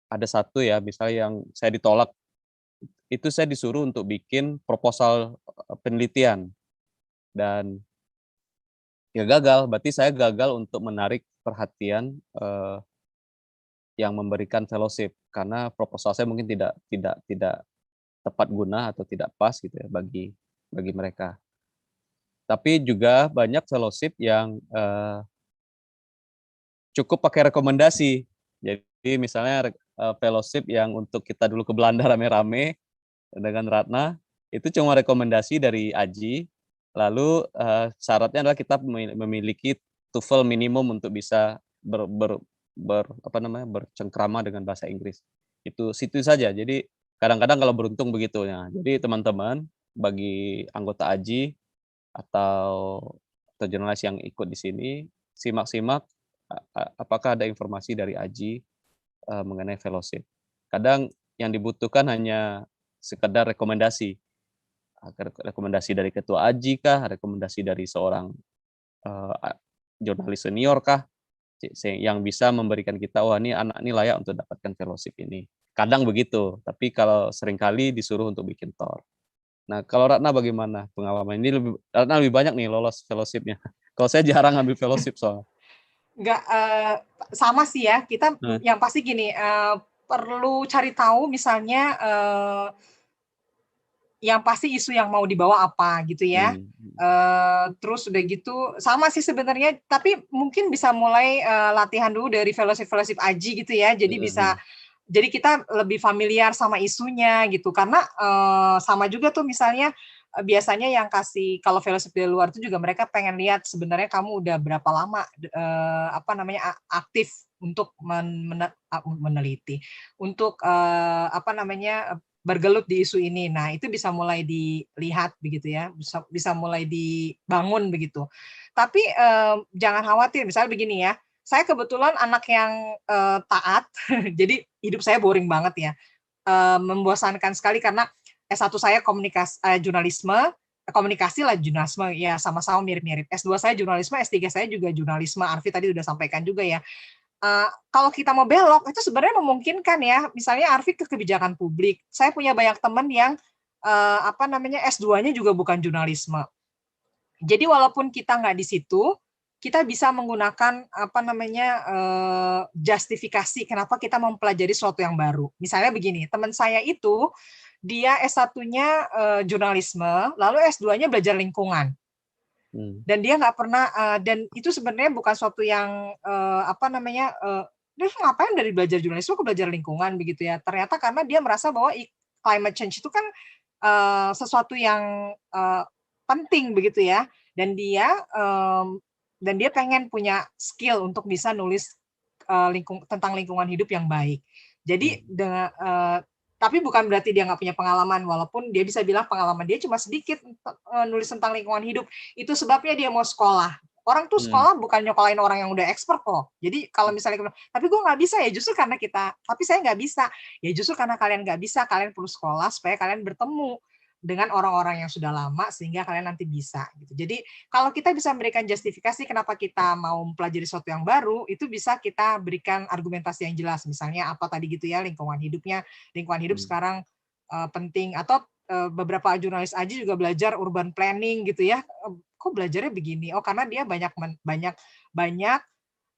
ada satu ya, misalnya yang saya ditolak, itu saya disuruh untuk bikin proposal penelitian, dan ya gagal. Berarti saya gagal untuk menarik perhatian yang memberikan fellowship, karena proposal saya mungkin tidak tepat guna atau tidak pas gitu ya bagi mereka. Tapi juga banyak fellowship yang cukup pakai rekomendasi. Jadi misalnya fellowship yang untuk kita dulu ke Belanda rame-rame dengan Ratna, itu cuma rekomendasi dari Aji. Lalu syaratnya adalah kita memiliki TOEFL minimum untuk bisa bercengkrama dengan bahasa Inggris. Itu situ saja. Jadi kadang-kadang kalau beruntung begitu ya. Jadi teman-teman, bagi anggota Aji atau jurnalis yang ikut di sini, simak-simak apakah ada informasi dari Aji mengenai fellowship. Kadang yang dibutuhkan hanya sekedar rekomendasi dari ketua Aji kah, rekomendasi dari seorang jurnalis senior kah, yang bisa memberikan kita, wah ini anak ini layak untuk dapatkan fellowship ini. Kadang begitu, tapi kalau seringkali disuruh untuk bikin TOR. Nah, kalau Ratna bagaimana pengalaman ini? Ratna lebih banyak nih lolos fellowship-nya. Kalau saya jarang ambil fellowship soalnya. Enggak, sama sih ya. Kita yang pasti gini, perlu cari tahu misalnya yang pasti isu yang mau dibawa apa gitu ya. Terus udah gitu sama sih sebenarnya, tapi mungkin bisa mulai latihan dulu dari fellowship aji gitu ya. Jadi kita lebih familiar sama isunya gitu, karena sama juga tuh misalnya biasanya yang kasih kalau fellowship dari luar itu juga mereka pengen lihat sebenarnya kamu udah berapa lama aktif untuk meneliti, untuk bergelut di isu ini. Nah, itu bisa mulai dilihat begitu ya, bisa mulai dibangun begitu. Tapi jangan khawatir, misalnya begini ya, saya kebetulan anak yang taat, jadi hidup saya boring banget ya, membosankan sekali karena S1 saya komunikasi lah jurnalisme ya, sama-sama mirip-mirip. S2 saya jurnalisme, S3 saya juga jurnalisme. Arfi tadi udah sampaikan juga ya. Kalau kita mau belok itu sebenarnya memungkinkan ya. Misalnya Arfi ke kebijakan publik. Saya punya banyak teman yang S2-nya juga bukan jurnalisme. Jadi walaupun kita nggak di situ, kita bisa menggunakan justifikasi kenapa kita mempelajari sesuatu yang baru. Misalnya begini, teman saya itu dia S1-nya jurnalisme, lalu S2-nya belajar lingkungan. Dan dia nggak pernah, dan itu sebenarnya bukan suatu yang dia ngapain dari belajar jurnalisme ke belajar lingkungan begitu ya. Ternyata karena dia merasa bahwa climate change itu kan sesuatu yang penting begitu ya, dan dia pengen punya skill untuk bisa nulis tentang lingkungan hidup yang baik. Jadi tapi bukan berarti dia nggak punya pengalaman, walaupun dia bisa bilang pengalaman dia cuma sedikit nulis tentang lingkungan hidup. Itu sebabnya dia mau sekolah. Orang tuh sekolah bukan nyokolain orang yang udah expert kok. Jadi kalau misalnya, tapi gue nggak bisa ya, justru karena tapi saya nggak bisa. Ya justru karena kalian nggak bisa, kalian perlu sekolah supaya kalian bertemu dengan orang-orang yang sudah lama sehingga kalian nanti bisa gitu. Jadi kalau kita bisa memberikan justifikasi kenapa kita mau mempelajari sesuatu yang baru, itu bisa kita berikan argumentasi yang jelas. Misalnya apa tadi gitu ya, lingkungan hidup sekarang penting, atau beberapa jurnalis aja juga belajar urban planning gitu ya. Kok belajarnya begini? Oh, karena dia banyak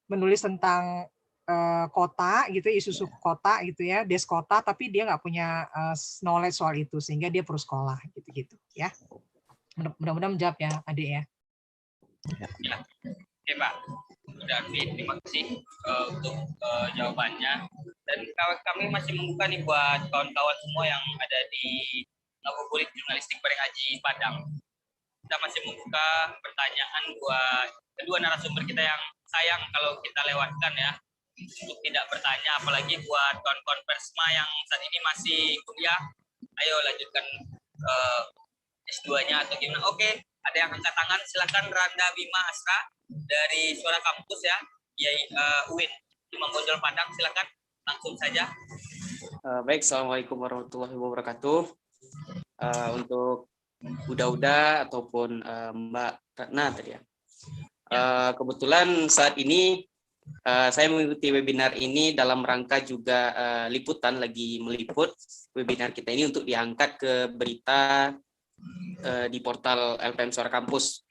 menulis tentang kota gitu, isu kota gitu ya, des kota, tapi dia nggak punya knowledge soal itu sehingga dia perlu sekolah gitu ya. Mudah-mudahan menjawab ya adik ya. Ya. Oke Pak, udah terima kasih untuk jawabannya, dan kami masih membuka nih buat kawan-kawan semua yang ada di Ngabuburit Jurnalistik Bareng Aji Padang. Kita masih membuka pertanyaan buat kedua narasumber kita yang sayang kalau kita lewatkan ya, untuk tidak bertanya, apalagi buat kawan-kawan Persma yang saat ini masih kuliah, ayo lanjutkan S2-nya atau gimana. Oke, ada yang angkat tangan, silakan Randa Bima Asra dari Suara Kampus ya, UIN Imam Bonjol Padang, silakan langsung saja. Baik, Assalamualaikum warahmatullahi wabarakatuh. Untuk Uda ataupun Mbak Ratna tadi ya. Kebetulan saat ini saya mengikuti webinar ini dalam rangka juga liputan, lagi meliput webinar kita ini untuk diangkat ke berita di portal LPM Suara Kampus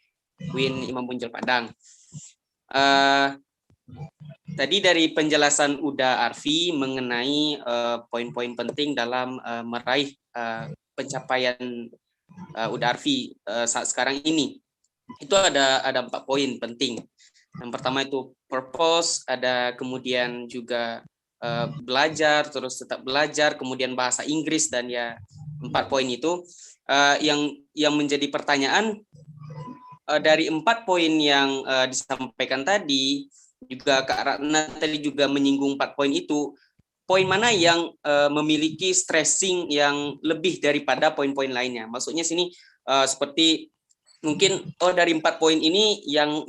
UIN Imam Bonjol Padang. Tadi dari penjelasan Uda Arfi mengenai poin-poin penting dalam meraih pencapaian Uda Arfi saat sekarang ini, itu ada 4 poin penting. Yang pertama itu purpose, ada kemudian juga belajar, terus tetap belajar, kemudian bahasa Inggris, dan ya 4 poin itu yang menjadi pertanyaan dari 4 poin yang disampaikan tadi, juga Kak Ratna tadi juga menyinggung 4 poin itu, poin mana yang memiliki stressing yang lebih daripada poin-poin lainnya. Maksudnya sini seperti mungkin dari 4 poin ini yang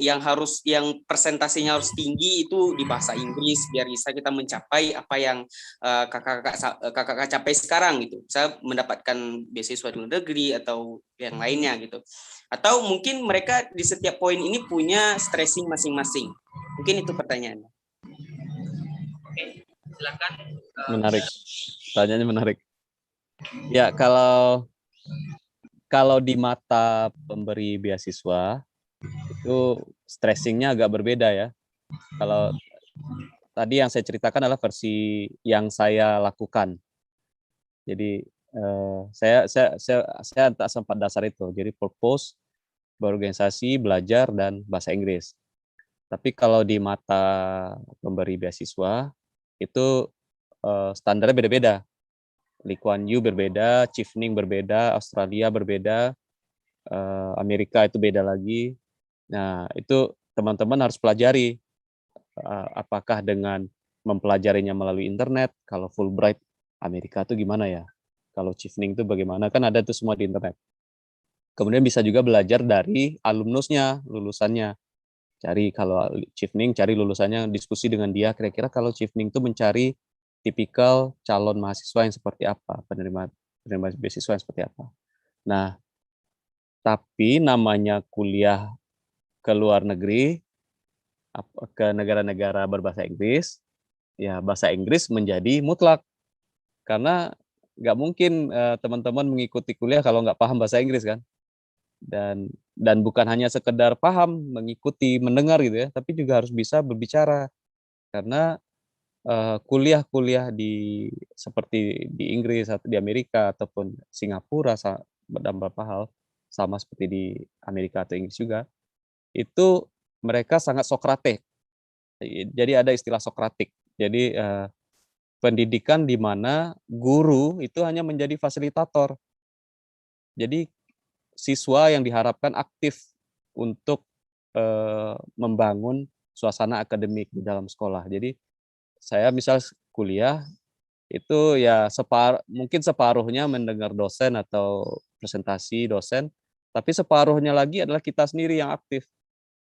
presentasinya harus tinggi itu di bahasa Inggris biar bisa kita mencapai apa yang kakak capai sekarang gitu. Saya mendapatkan beasiswa di luar negeri atau yang lainnya gitu. Atau mungkin mereka di setiap poin ini punya stressing masing-masing. Mungkin itu pertanyaannya. Oke, silakan. Menarik. Pertanyaannya menarik. Ya, kalau di mata pemberi beasiswa itu stressingnya agak berbeda ya. Kalau tadi yang saya ceritakan adalah versi yang saya lakukan. Jadi Saya tak sempat dasar itu. Jadi purpose, berorganisasi, belajar, dan bahasa Inggris. Tapi kalau di mata pemberi beasiswa itu standarnya beda-beda. Lee Kuan Yew berbeda, Chevening berbeda, Australia berbeda, Amerika itu beda lagi. Nah, itu teman-teman harus pelajari. Apakah dengan mempelajarinya melalui internet, kalau Fulbright Amerika itu gimana ya? Kalau Chevening itu bagaimana? Kan ada itu semua di internet. Kemudian bisa juga belajar dari alumnusnya, lulusannya. Cari kalau Chevening, cari lulusannya, diskusi dengan dia, kira-kira kalau Chevening itu mencari tipikal calon mahasiswa yang seperti apa, penerima beasiswa yang seperti apa. Nah, tapi namanya kuliah ke luar negeri, ke negara-negara berbahasa Inggris, ya bahasa Inggris menjadi mutlak. Karena nggak mungkin teman-teman mengikuti kuliah kalau nggak paham bahasa Inggris kan. Dan bukan hanya sekedar paham, mengikuti, mendengar gitu ya, tapi juga harus bisa berbicara. Karena kuliah-kuliah seperti di Inggris atau di Amerika ataupun Singapura dan beberapa hal sama seperti di Amerika atau Inggris juga, itu mereka sangat Sokratik. Jadi ada istilah Sokratik. Jadi pendidikan di mana guru itu hanya menjadi fasilitator. Jadi siswa yang diharapkan aktif untuk membangun suasana akademik di dalam sekolah. Jadi saya misal kuliah itu ya mungkin separuhnya mendengar dosen atau presentasi dosen, tapi separuhnya lagi adalah kita sendiri yang aktif.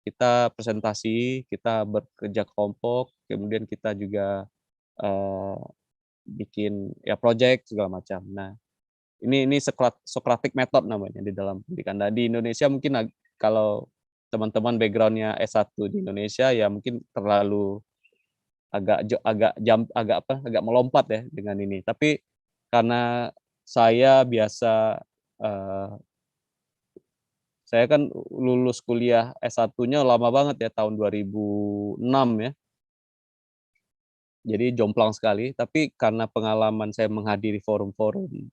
Kita presentasi, kita bekerja kelompok, kemudian kita juga bikin ya project segala macam. Nah, ini Socratic method namanya di dalam pendidikan. Nah, di Indonesia mungkin kalau teman-teman background-nya S1 di Indonesia ya mungkin terlalu agak melompat ya dengan ini. Tapi karena saya biasa saya kan lulus kuliah S1-nya lama banget ya, tahun 2006 ya. Jadi jomplang sekali, tapi karena pengalaman saya menghadiri forum-forum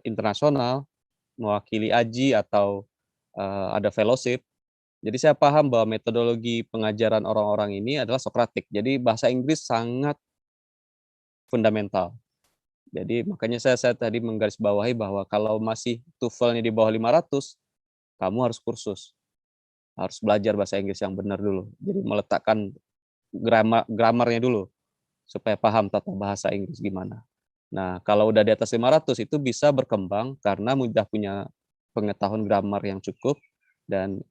internasional, mewakili AJI atau ada fellowship, jadi saya paham bahwa metodologi pengajaran orang-orang ini adalah Sokratik. Jadi bahasa Inggris sangat fundamental. Jadi makanya saya tadi menggarisbawahi bahwa kalau masih TOEFL-nya di bawah 500, kamu harus kursus. Harus belajar bahasa Inggris yang benar dulu. Jadi meletakkan grammarnya dulu supaya paham tata bahasa Inggris gimana. Nah, kalau udah di atas 500 itu bisa berkembang karena mudah punya pengetahuan grammar yang cukup dan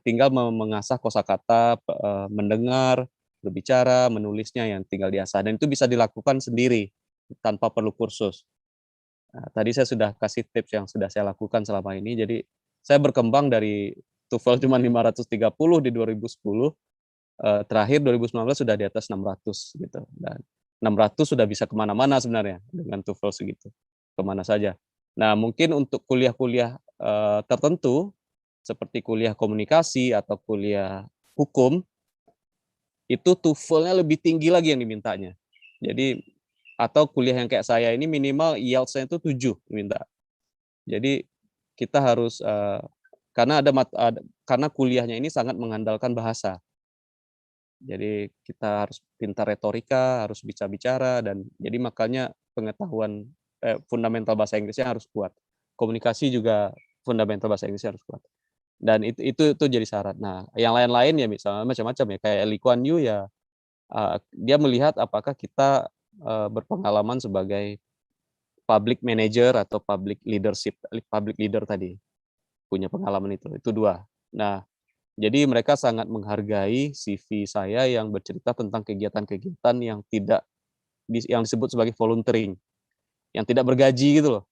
tinggal mengasah kosakata, mendengar, berbicara, menulisnya yang tinggal diasah, dan itu bisa dilakukan sendiri tanpa perlu kursus. Nah, tadi saya sudah kasih tips yang sudah saya lakukan selama ini. Jadi saya berkembang dari TOEFL cuma 530 di 2010, terakhir 2019 sudah di atas 600 gitu. Dan 600 sudah bisa kemana-mana sebenarnya dengan TOEFL segitu, kemana saja. Nah, mungkin untuk kuliah-kuliah tertentu seperti kuliah komunikasi atau kuliah hukum, itu TOEFL-nya lebih tinggi lagi yang dimintanya. Jadi atau kuliah yang kayak saya ini minimal IELTS-nya itu 7 diminta. Jadi kita harus karena karena kuliahnya ini sangat mengandalkan bahasa. Jadi kita harus pintar retorika, harus bisa bicara, dan jadi makanya pengetahuan fundamental bahasa Inggrisnya harus kuat. Komunikasi juga fundamental bahasa Inggrisnya harus kuat. Dan itu jadi syarat. Nah, yang lain-lain ya misalnya macam-macam ya, kayak Lee Kuan Yew ya, dia melihat apakah kita berpengalaman sebagai public manager atau public leader tadi, punya pengalaman itu 2. Nah, jadi mereka sangat menghargai CV saya yang bercerita tentang kegiatan-kegiatan yang yang disebut sebagai volunteering, yang tidak bergaji gitu loh.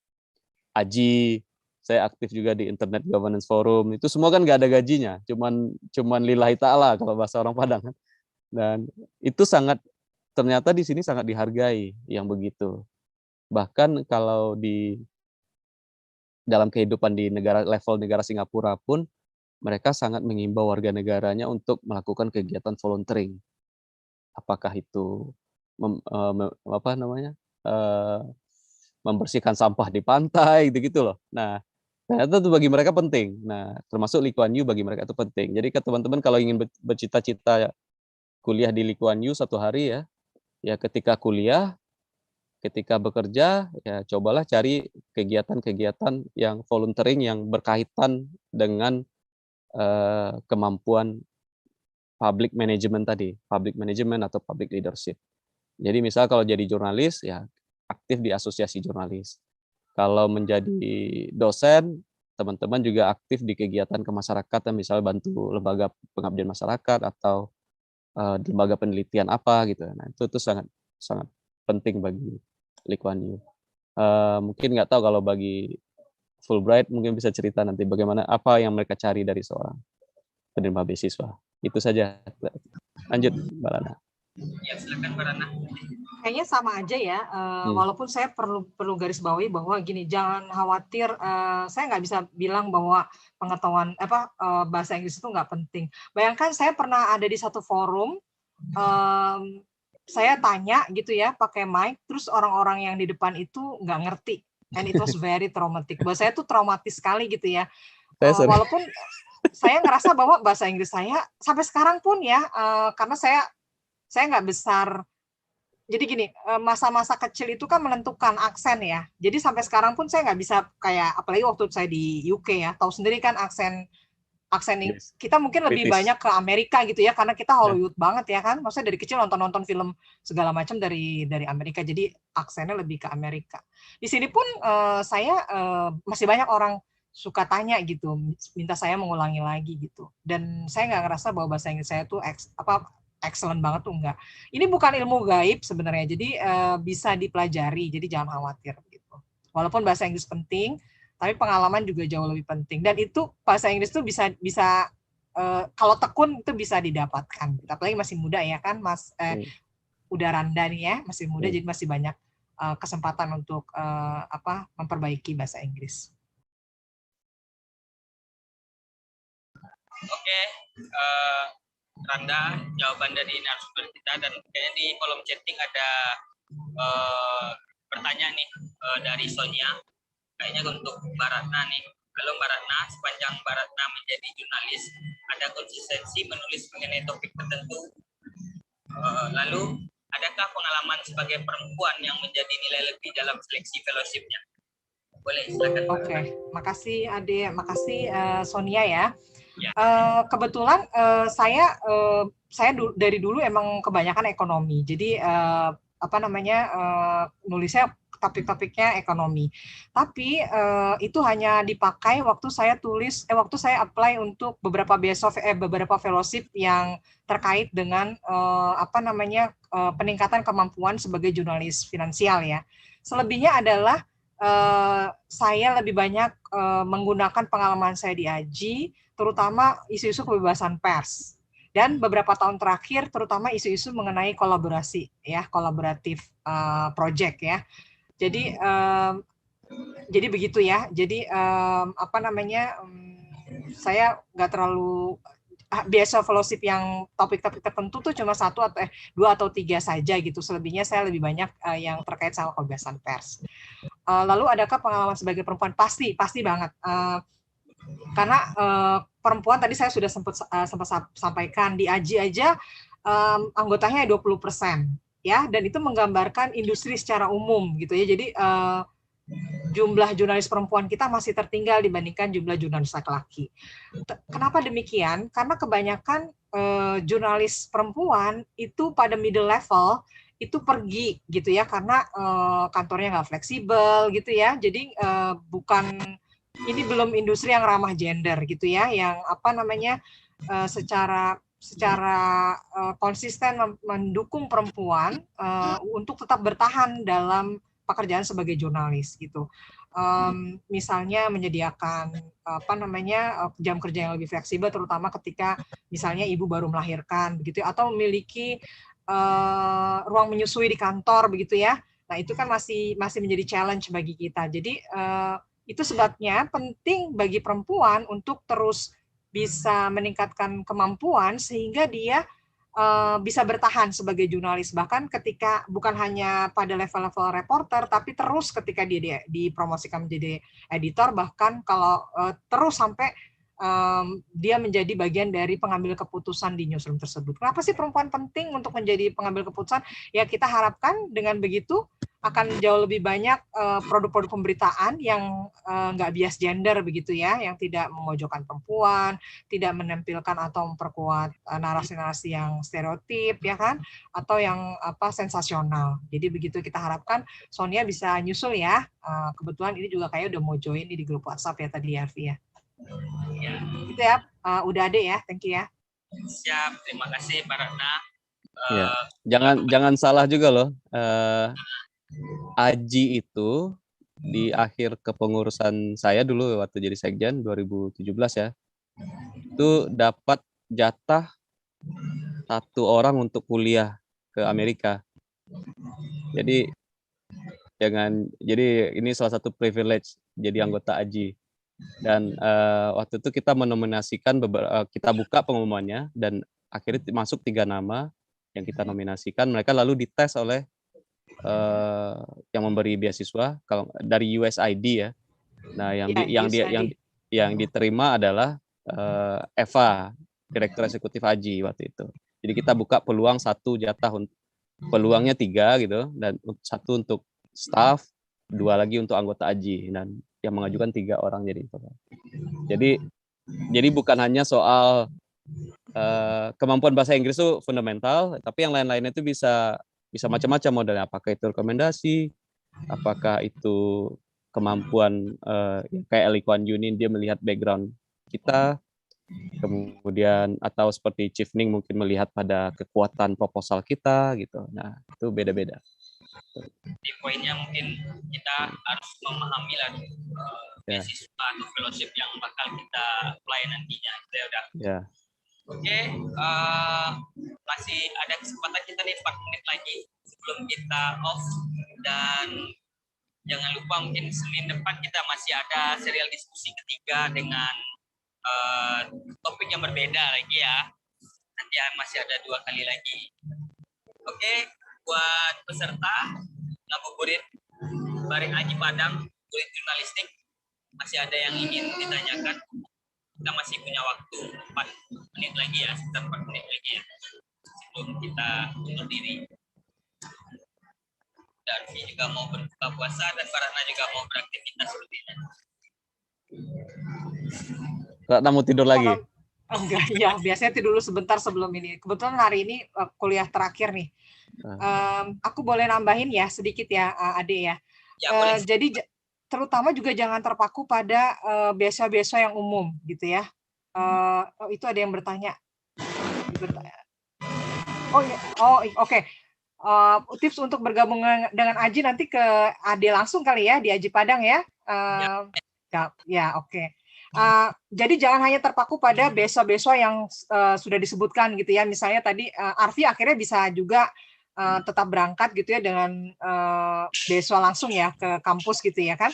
AJI, saya aktif juga di Internet Governance Forum, itu semua kan nggak ada gajinya, cuman lillahi ta'ala kalau bahasa orang Padang kan. Dan itu ternyata di sini sangat dihargai yang begitu. Bahkan kalau di dalam kehidupan di level negara Singapura pun, mereka sangat mengimbau warga negaranya untuk melakukan kegiatan volunteering. Apakah itu membersihkan sampah di pantai gitu loh. Nah, ternyata itu bagi mereka penting. Nah, termasuk Lee Kuan Yew bagi mereka itu penting. Jadi ke teman-teman kalau ingin bercita-cita kuliah di Lee Kuan Yew satu hari ya ketika kuliah, ketika bekerja, ya cobalah cari kegiatan-kegiatan yang volunteering yang berkaitan dengan kemampuan public management tadi, public management atau public leadership. Jadi misal kalau jadi jurnalis, ya aktif di asosiasi jurnalis. Kalau menjadi dosen, teman-teman juga aktif di kegiatan kemasyarakatan, misalnya bantu lembaga pengabdian masyarakat atau lembaga penelitian apa gitu. Nah itu sangat sangat penting bagi Lee Kuan Yew. Mungkin nggak tahu kalau bagi Fulbright mungkin bisa cerita nanti bagaimana apa yang mereka cari dari seorang penerima beasiswa. Itu saja. Lanjut, Mbak Rana. Ya, silakan Mbak Rana. Kayaknya sama aja ya, walaupun saya perlu garis bawahi bahwa gini, jangan khawatir, saya nggak bisa bilang bahwa pengetahuan bahasa Inggris itu nggak penting. Bayangkan saya pernah ada di satu forum, saya tanya gitu ya pakai mic, terus orang-orang yang di depan itu nggak ngerti, and it was very traumatic. Buat saya tuh traumatis sekali gitu ya, walaupun saya ngerasa bahwa bahasa Inggris saya sampai sekarang pun ya, karena saya nggak besar. Jadi gini, masa-masa kecil itu kan menentukan aksen ya. Jadi sampai sekarang pun saya nggak bisa kayak, apalagi waktu saya di UK ya, tahu sendiri kan aksen kita mungkin lebih British. banyak ke Amerika gitu ya, karena kita Hollywood banget ya kan. Maksudnya dari kecil nonton film segala macam dari Amerika, jadi aksennya lebih ke Amerika. Di sini pun saya masih banyak orang suka tanya gitu, minta saya mengulangi lagi gitu. Dan saya nggak ngerasa bahwa bahasa Inggris saya tuh excellent banget tuh, enggak. Ini bukan ilmu gaib sebenarnya, jadi bisa dipelajari, jadi jangan khawatir gitu. Walaupun bahasa Inggris penting, tapi pengalaman juga jauh lebih penting. Dan itu bahasa Inggris tuh bisa kalau tekun itu bisa didapatkan. Apalagi masih muda ya kan, Mas udah Randa nih ya, masih muda, jadi masih banyak kesempatan untuk memperbaiki bahasa Inggris. Oke, Randa, jawaban dari narasumber kita, dan kayaknya di kolom chatting ada pertanyaan nih dari Sonia, kayaknya untuk Mbak Ratna nih. Halo Mbak Ratna, sepanjang Mbak Ratna menjadi jurnalis, ada konsistensi menulis mengenai topik tertentu. Lalu, adakah pengalaman sebagai perempuan yang menjadi nilai lebih dalam seleksi fellowship-nya? Boleh, silakan. Oke, makasih Ade, makasih Sonia ya. Ya. Kebetulan saya dari dulu emang kebanyakan ekonomi, jadi nulisnya topik-topiknya ekonomi. Tapi itu hanya dipakai waktu saya apply untuk beberapa beberapa fellowship yang terkait dengan peningkatan kemampuan sebagai jurnalis finansial ya. Selebihnya adalah saya lebih banyak menggunakan pengalaman saya di AJI, terutama isu-isu kebebasan pers. Dan beberapa tahun terakhir, terutama isu-isu mengenai kolaborasi, ya, kolaboratif project ya. Jadi begitu ya. Jadi saya nggak terlalu biasa fellowship yang topik-topik tertentu tuh cuma 1 atau 2 atau 3 saja gitu. Selebihnya saya lebih banyak yang terkait sama kebebasan pers. Lalu adakah pengalaman sebagai perempuan? Pasti banget. Karena perempuan tadi saya sudah sempat sampaikan di AJI aja anggotanya 20%. Ya, dan itu menggambarkan industri secara umum gitu ya. Jadi jumlah jurnalis perempuan kita masih tertinggal dibandingkan jumlah jurnalis laki-laki. Kenapa demikian? Karena kebanyakan jurnalis perempuan itu pada middle level itu pergi gitu ya, karena kantornya nggak fleksibel gitu ya. Jadi ini belum industri yang ramah gender gitu ya, yang secara konsisten mendukung perempuan untuk tetap bertahan dalam pekerjaan sebagai jurnalis gitu. Misalnya menyediakan jam kerja yang lebih fleksibel, terutama ketika misalnya ibu baru melahirkan begitu ya, atau memiliki ruang menyusui di kantor begitu ya. Nah, itu kan masih menjadi challenge bagi kita. Jadi itu sebabnya penting bagi perempuan untuk terus bisa meningkatkan kemampuan sehingga dia bisa bertahan sebagai jurnalis, bahkan ketika bukan hanya pada level-level reporter, tapi terus ketika dia dipromosikan menjadi editor, bahkan kalau terus sampai dia menjadi bagian dari pengambil keputusan di newsroom tersebut. Kenapa sih perempuan penting untuk menjadi pengambil keputusan? Ya kita harapkan dengan begitu akan jauh lebih banyak produk-produk pemberitaan yang nggak bias gender begitu ya, yang tidak memojokkan perempuan, tidak menampilkan atau memperkuat narasi-narasi yang stereotip ya kan, atau yang sensasional. Jadi begitu kita harapkan. Sonia bisa nyusul ya. Kebetulan ini juga kayak udah mau join di grup WhatsApp ya tadi Arfi ya. Gitu ya, udah Ade ya, thank you ya. Siap, terima kasih Pak Ratna. Ya. Jangan salah juga loh. Aji itu di akhir kepengurusan saya dulu waktu jadi sekjen 2017 ya, itu dapat jatah 1 orang untuk kuliah ke Amerika. Jadi ini salah satu privilege jadi anggota Aji. Dan waktu itu kita menominasikan kita buka pengumumannya dan akhirnya masuk 3 nama yang kita nominasikan. Mereka lalu dites oleh yang memberi beasiswa kalau dari USAID ya. Nah, yang diterima adalah Eva, Direktur Eksekutif Haji waktu itu. Jadi kita buka peluang 1 jatah, peluangnya 3 gitu, dan 1 untuk staff, 2 lagi untuk anggota Haji, dan yang mengajukan 3 orang jadi bukan hanya soal kemampuan bahasa Inggris itu fundamental, tapi yang lain-lainnya itu bisa macam-macam modelnya. Apakah itu rekomendasi, apakah itu kemampuan kayak Lee Kuan Yew, dia melihat background kita, kemudian atau seperti Chief Ning mungkin melihat pada kekuatan proposal kita gitu. Nah, itu beda-beda. Di poinnya mungkin kita harus memahami lah beasiswa atau fellowship yang bakal kita apply nantinya. Ya. Oke, masih ada kesempatan kita nih 4 menit lagi sebelum kita off, dan jangan lupa mungkin Senin depan kita masih ada serial diskusi ketiga dengan topik yang berbeda lagi ya. Nanti masih ada 2 kali lagi. Oke, buat peserta ngabuburit bareng Haji Padang, kulit jurnalistik, masih ada yang ingin ditanyakan? Kita masih punya waktu 4 menit lagi ya, sekitar 4 menit lagi ya, sebelum kita undur diri. Darfi juga mau berbuka puasa dan Farhana juga mau beraktivitas seperti ini. Ratna mau tidur lagi? Enggak, ya biasanya tidur dulu sebentar sebelum ini. Kebetulan hari ini kuliah terakhir nih. Aku boleh nambahin ya sedikit ya, Ade ya. Jadi terutama juga jangan terpaku pada beasiswa-beasiswa yang umum gitu ya. Itu ada yang bertanya. Oke. Tips untuk bergabung dengan Aji nanti ke Ade langsung kali ya di Aji Padang ya. Oke. Jadi jangan hanya terpaku pada beasiswa-beasiswa yang sudah disebutkan gitu ya. Misalnya tadi Arfi akhirnya bisa juga tetap berangkat gitu ya dengan beasiswa langsung ya ke kampus gitu ya kan.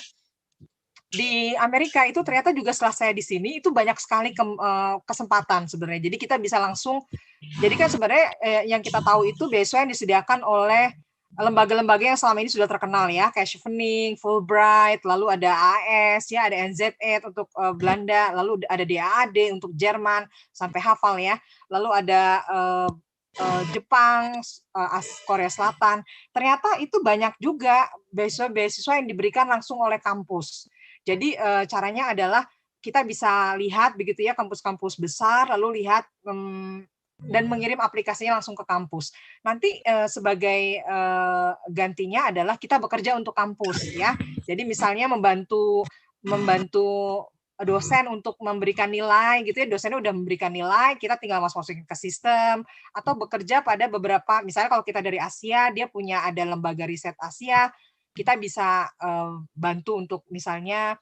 Di Amerika itu ternyata juga setelah saya di sini itu banyak sekali kesempatan sebenarnya. Jadi kita bisa langsung, jadi kan sebenarnya yang kita tahu itu beasiswa yang disediakan oleh lembaga-lembaga yang selama ini sudah terkenal ya, kayak Chevening, Fulbright, lalu ada AS ya, ada NZE untuk Belanda, lalu ada DAAD untuk Jerman sampai hafal ya, lalu ada Jepang, Korea Selatan. Ternyata itu banyak juga beasiswa yang diberikan langsung oleh kampus. Jadi caranya adalah kita bisa lihat begitu ya kampus-kampus besar, lalu lihat dan mengirim aplikasinya langsung ke kampus. Nanti sebagai gantinya adalah kita bekerja untuk kampus ya. Jadi misalnya membantu dosen untuk memberikan nilai gitu ya, dosennya udah memberikan nilai, kita tinggal masukin ke sistem, atau bekerja pada beberapa, misalnya kalau kita dari Asia, dia punya ada lembaga riset Asia, kita bisa bantu untuk misalnya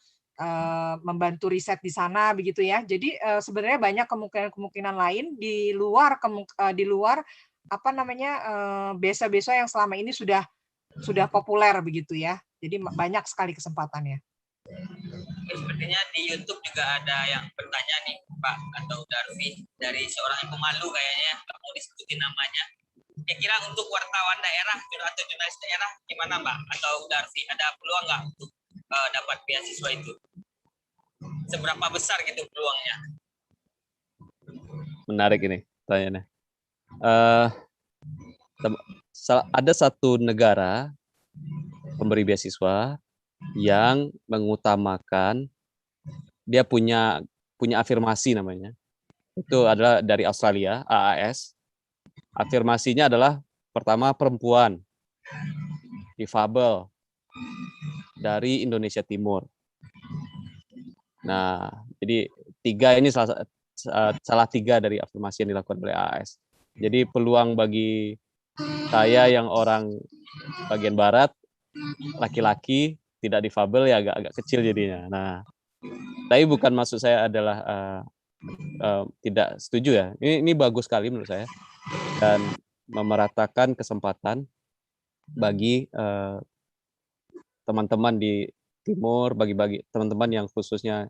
membantu riset di sana begitu ya. Jadi sebenarnya banyak kemungkinan lain di luar beasiswa yang selama ini sudah populer begitu ya. Jadi banyak sekali kesempatannya. Oke, sepertinya di YouTube juga ada yang bertanya nih, Pak atau Darvi, dari seorang yang pemalu kayaknya, nggak mau disebutin namanya. Kira-kira untuk wartawan daerah atau jurnalis daerah gimana, Mbak atau Darvi, ada peluang nggak untuk dapat beasiswa itu? Seberapa besar gitu peluangnya? Menarik ini pertanyaannya. Ada satu negara pemberi beasiswa yang mengutamakan, dia punya afirmasi namanya. Itu adalah dari Australia, AAS. Afirmasinya adalah pertama perempuan, difabel, dari Indonesia Timur. Nah, jadi tiga ini salah tiga dari afirmasi yang dilakukan oleh AAS. Jadi peluang bagi saya yang orang bagian barat, laki-laki, tidak difabel ya agak kecil jadinya. Nah, tapi bukan maksud saya adalah tidak setuju ya. Ini bagus sekali menurut saya, dan memeratakan kesempatan bagi teman-teman di timur, bagi teman-teman yang khususnya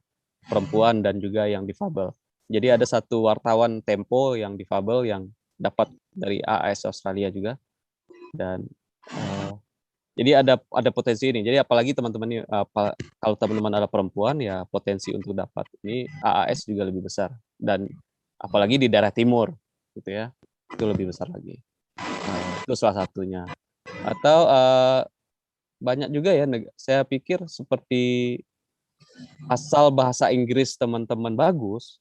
perempuan dan juga yang difabel. Jadi ada satu wartawan Tempo yang difabel yang dapat dari AAS Australia juga, dan jadi ada potensi ini. Jadi apalagi teman-teman kalau teman-teman ada perempuan ya potensi untuk dapat ini AAS juga lebih besar, dan apalagi di daerah timur gitu ya, itu lebih besar lagi. Itu salah satunya. Atau banyak juga ya, saya pikir seperti asal bahasa Inggris teman-teman bagus,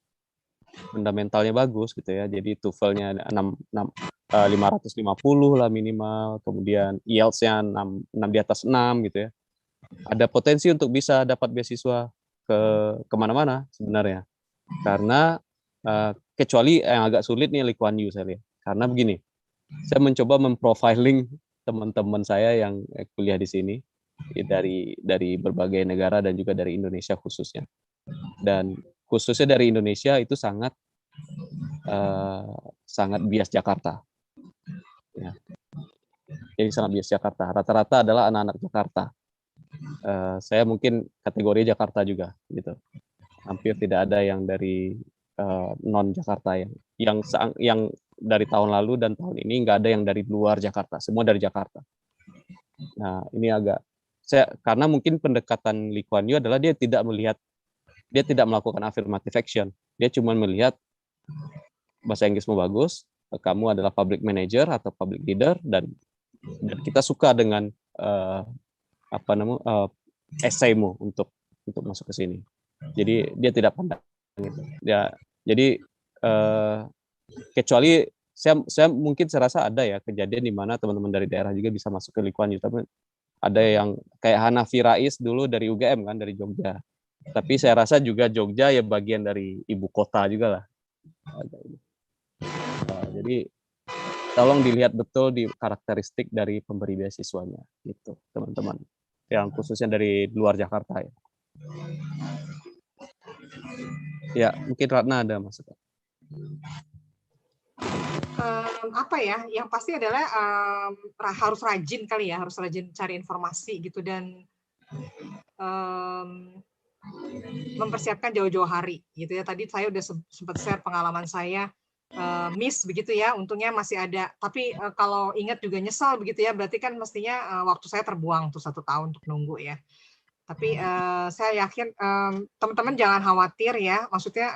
fundamentalnya bagus gitu ya, jadi TOEFL-nya 550 lah minimal, kemudian IELTS-nya 6 di atas 6 gitu ya. Ada potensi untuk bisa dapat beasiswa kemana-mana sebenarnya. Karena kecuali yang agak sulit nih Lee Kuan Yew saya lihat. Karena begini, saya mencoba memprofiling teman-teman saya yang kuliah di sini dari berbagai negara dan juga dari Indonesia khususnya. Dan khususnya dari Indonesia itu sangat bias Jakarta. Ya. Jadi sangat bias Jakarta. Rata-rata adalah anak-anak Jakarta. Saya mungkin kategori Jakarta juga, gitu. Hampir tidak ada yang dari non Jakarta yang dari tahun lalu dan tahun ini nggak ada yang dari luar Jakarta. Semua dari Jakarta. Nah ini karena mungkin pendekatan Lee Kuan Yew adalah dia tidak melakukan affirmative action. Dia cuma melihat bahasa Inggrismu bagus, kamu adalah public manager atau public leader, dan kita suka dengan esaimu untuk masuk ke sini. Jadi dia tidak pandang gitu. Jadi kecuali saya mungkin rasa ada ya kejadian di mana teman-teman dari daerah juga bisa masuk ke Lee Kuan Yew, tapi ada yang kayak Hanafi Rais dulu dari UGM kan, dari Jogja. Tapi saya rasa juga Jogja ya bagian dari ibu kota juga lah. Jadi tolong dilihat betul di karakteristik dari pemberi beasiswanya gitu, teman-teman. Yang khususnya dari luar Jakarta ya. Ya, mungkin Ratna ada maksudnya. Apa ya? Yang pasti adalah harus rajin kali ya, harus rajin cari informasi gitu, dan mempersiapkan jauh-jauh hari gitu ya. Tadi saya udah sempat share pengalaman saya miss begitu ya, untungnya masih ada, tapi kalau ingat juga nyesal begitu ya, berarti kan mestinya waktu saya terbuang tuh 1 tahun untuk nunggu ya. Tapi saya yakin teman-teman jangan khawatir ya, maksudnya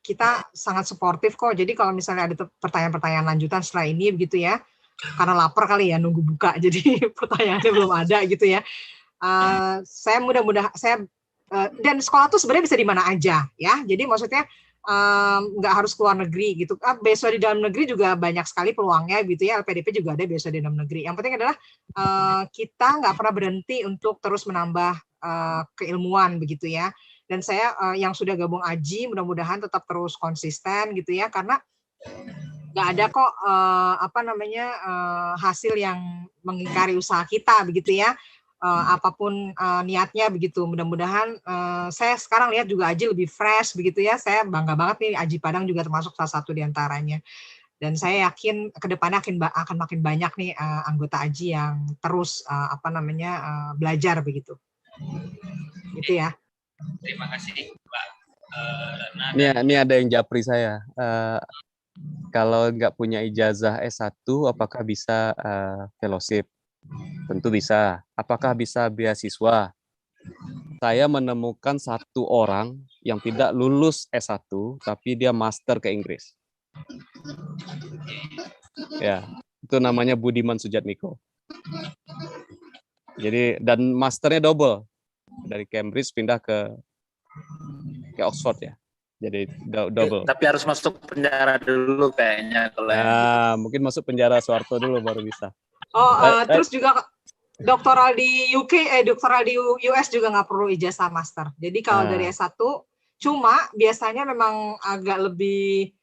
kita sangat suportif kok. Jadi kalau misalnya ada pertanyaan-pertanyaan lanjutan setelah ini begitu ya, karena lapar kali ya nunggu buka, jadi pertanyaannya belum ada gitu ya. Saya dan sekolah tuh sebenarnya bisa di mana aja ya. Jadi maksudnya nggak harus keluar negeri gitu. Beasiswa di dalam negeri juga banyak sekali peluangnya gitu ya. LPDP juga ada beasiswa di dalam negeri. Yang penting adalah kita nggak pernah berhenti untuk terus menambah keilmuan begitu ya. Dan saya yang sudah gabung AJI mudah-mudahan tetap terus konsisten gitu ya, karena nggak ada kok hasil yang mengingkari usaha kita begitu ya. Apapun niatnya begitu, mudah-mudahan saya sekarang lihat juga AJI lebih fresh begitu ya. Saya bangga banget nih, AJI Padang juga termasuk salah satu di antaranya, dan saya yakin kedepannya akan makin banyak nih anggota AJI yang terus belajar begitu, gitu ya. Terima kasih Pak Ratna. Ini ada yang japri saya. Kalau nggak punya ijazah S1, apakah bisa fellowship? Tentu bisa. Apakah bisa beasiswa? Saya menemukan satu orang yang tidak lulus S1, tapi dia master ke Inggris. Ya, itu namanya Budiman Sujatmiko. Jadi, dan masternya double. Dari Cambridge pindah ke Oxford ya. Jadi double. Tapi harus masuk penjara dulu kayaknya kalau yang Nah, mungkin masuk penjara Soeharto dulu baru bisa. Terus juga doktoral di UK, doktoral di US juga nggak perlu ijazah master. Jadi kalau dari S1, cuma biasanya memang agak lebih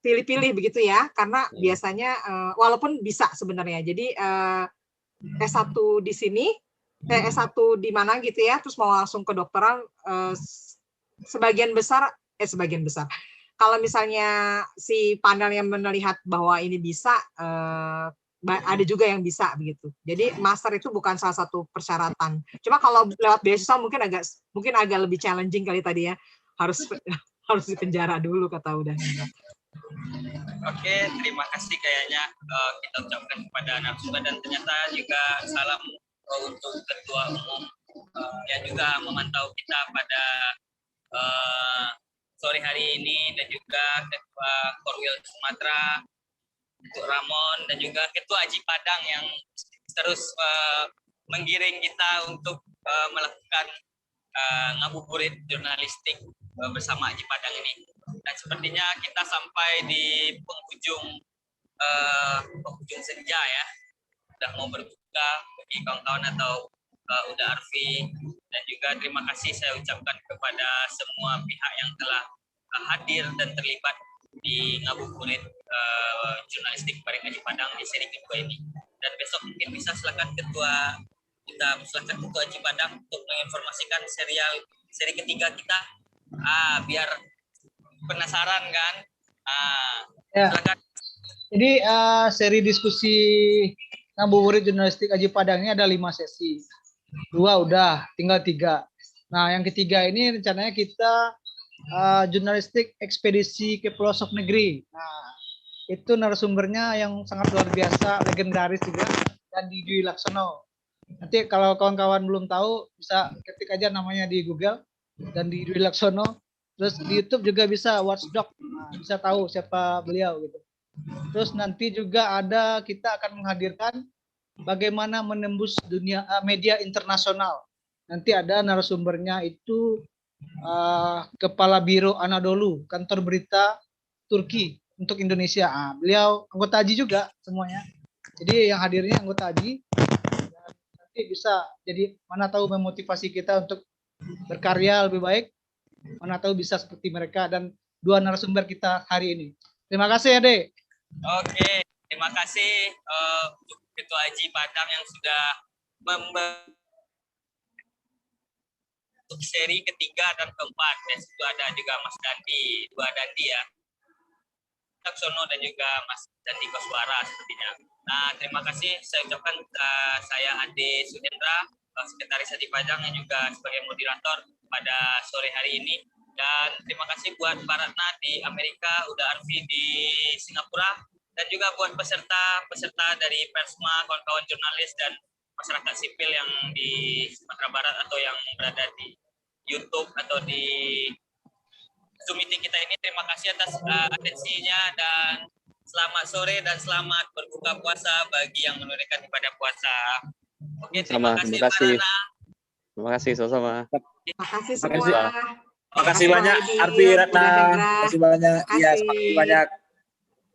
pilih-pilih begitu ya, karena biasanya walaupun bisa sebenarnya. Jadi S1 di sini, S1 di mana gitu ya, terus mau langsung ke doktoral, sebagian besar. Kalau misalnya si panel yang melihat bahwa ini bisa, ada juga yang bisa begitu. Jadi master itu bukan salah satu persyaratan. Cuma kalau lewat beasiswa mungkin agak lebih challenging kali tadi ya. Harus di penjara dulu kata udah. Oke, terima kasih kayaknya kita ucapkan kepada narasumber dan ternyata juga salam untuk Ketua Umum yang juga memantau kita pada sore hari ini dan juga Ketua Korwil Sumatera, Ketua Ramon dan juga Ketua Aji Padang yang terus menggiring kita untuk melakukan ngabuburit jurnalistik bersama Aji Padang ini. Dan sepertinya kita sampai di penghujung senja ya. Sudah mau berbuka bagi kawan-kawan atau Uda Arfi, dan juga terima kasih saya ucapkan kepada semua pihak yang telah hadir dan terlibat di ngabuburit jurnalistik bareng Aji Padang di seri kedua ini. Dan besok mungkin bisa silakan Ketua Aji Padang untuk menginformasikan seri ketiga kita, biar penasaran kan. Ya. Silakan. Jadi seri diskusi ngabuburit jurnalistik Aji Padang ini ada 5 sesi. 2 udah, tinggal 3. Nah, yang ketiga ini rencananya kita jurnalistik ekspedisi ke pelosok negeri. Nah, itu narasumbernya yang sangat luar biasa, legendaris juga, dan di Dwi Laksono. Nanti kalau kawan-kawan belum tahu, bisa ketik aja namanya di Google, dan di Dwi Laksono. Terus di YouTube juga bisa Watchdog, nah, bisa tahu siapa beliau gitu. Terus nanti juga kita akan menghadirkan bagaimana menembus dunia media internasional. Nanti ada narasumbernya itu Kepala Biro Anadolu, kantor berita Turki untuk Indonesia. Beliau anggota AJI juga semuanya. Jadi yang hadirnya anggota AJI. Nanti bisa jadi mana tahu memotivasi kita untuk berkarya lebih baik. Mana tahu bisa seperti mereka dan 2 narasumber kita hari ini. Terima kasih ya, Dek. Oke, terima kasih untuk Ketua Aji Padang yang sudah untuk seri ketiga dan keempat. Dan itu ada juga Mas Dandi, 2 Dandi ya. Laksono dan juga Mas Dandi Koswara sepertinya. Nah, terima kasih saya ucapkan saya Ade Sudendra, Sekretaris Aji Padang yang juga sebagai moderator pada sore hari ini. Dan terima kasih buat Pak Ratna di Amerika, Uda Arfi di Singapura, dan juga buat peserta dari Persma, kawan-kawan jurnalis dan masyarakat sipil yang di Sumatera Barat atau yang berada di YouTube atau di Zoom meeting kita ini. Terima kasih atas atensinya dan selamat sore dan selamat berbuka puasa bagi yang menunaikan ibadah puasa. Oke, terima kasih Pak Ratna. Terima kasih sama-sama. Terima kasih semua. Makasih banyak Arfi Ratna. Makasih banyak. Iya, makasih banyak.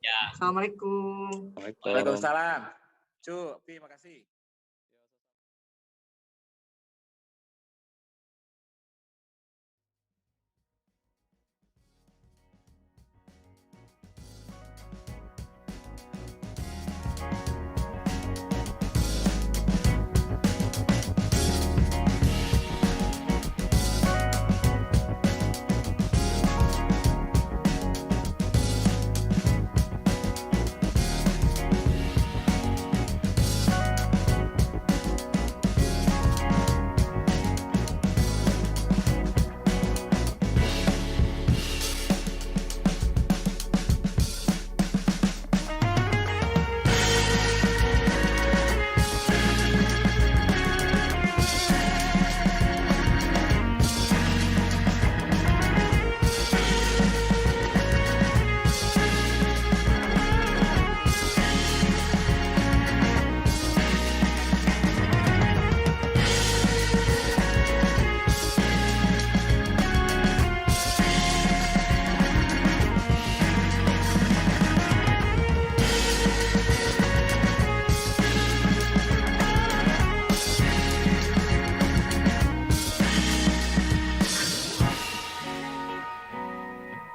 Ya. Assalamualaikum. Waalaikumsalam. Cu, Pi, makasih.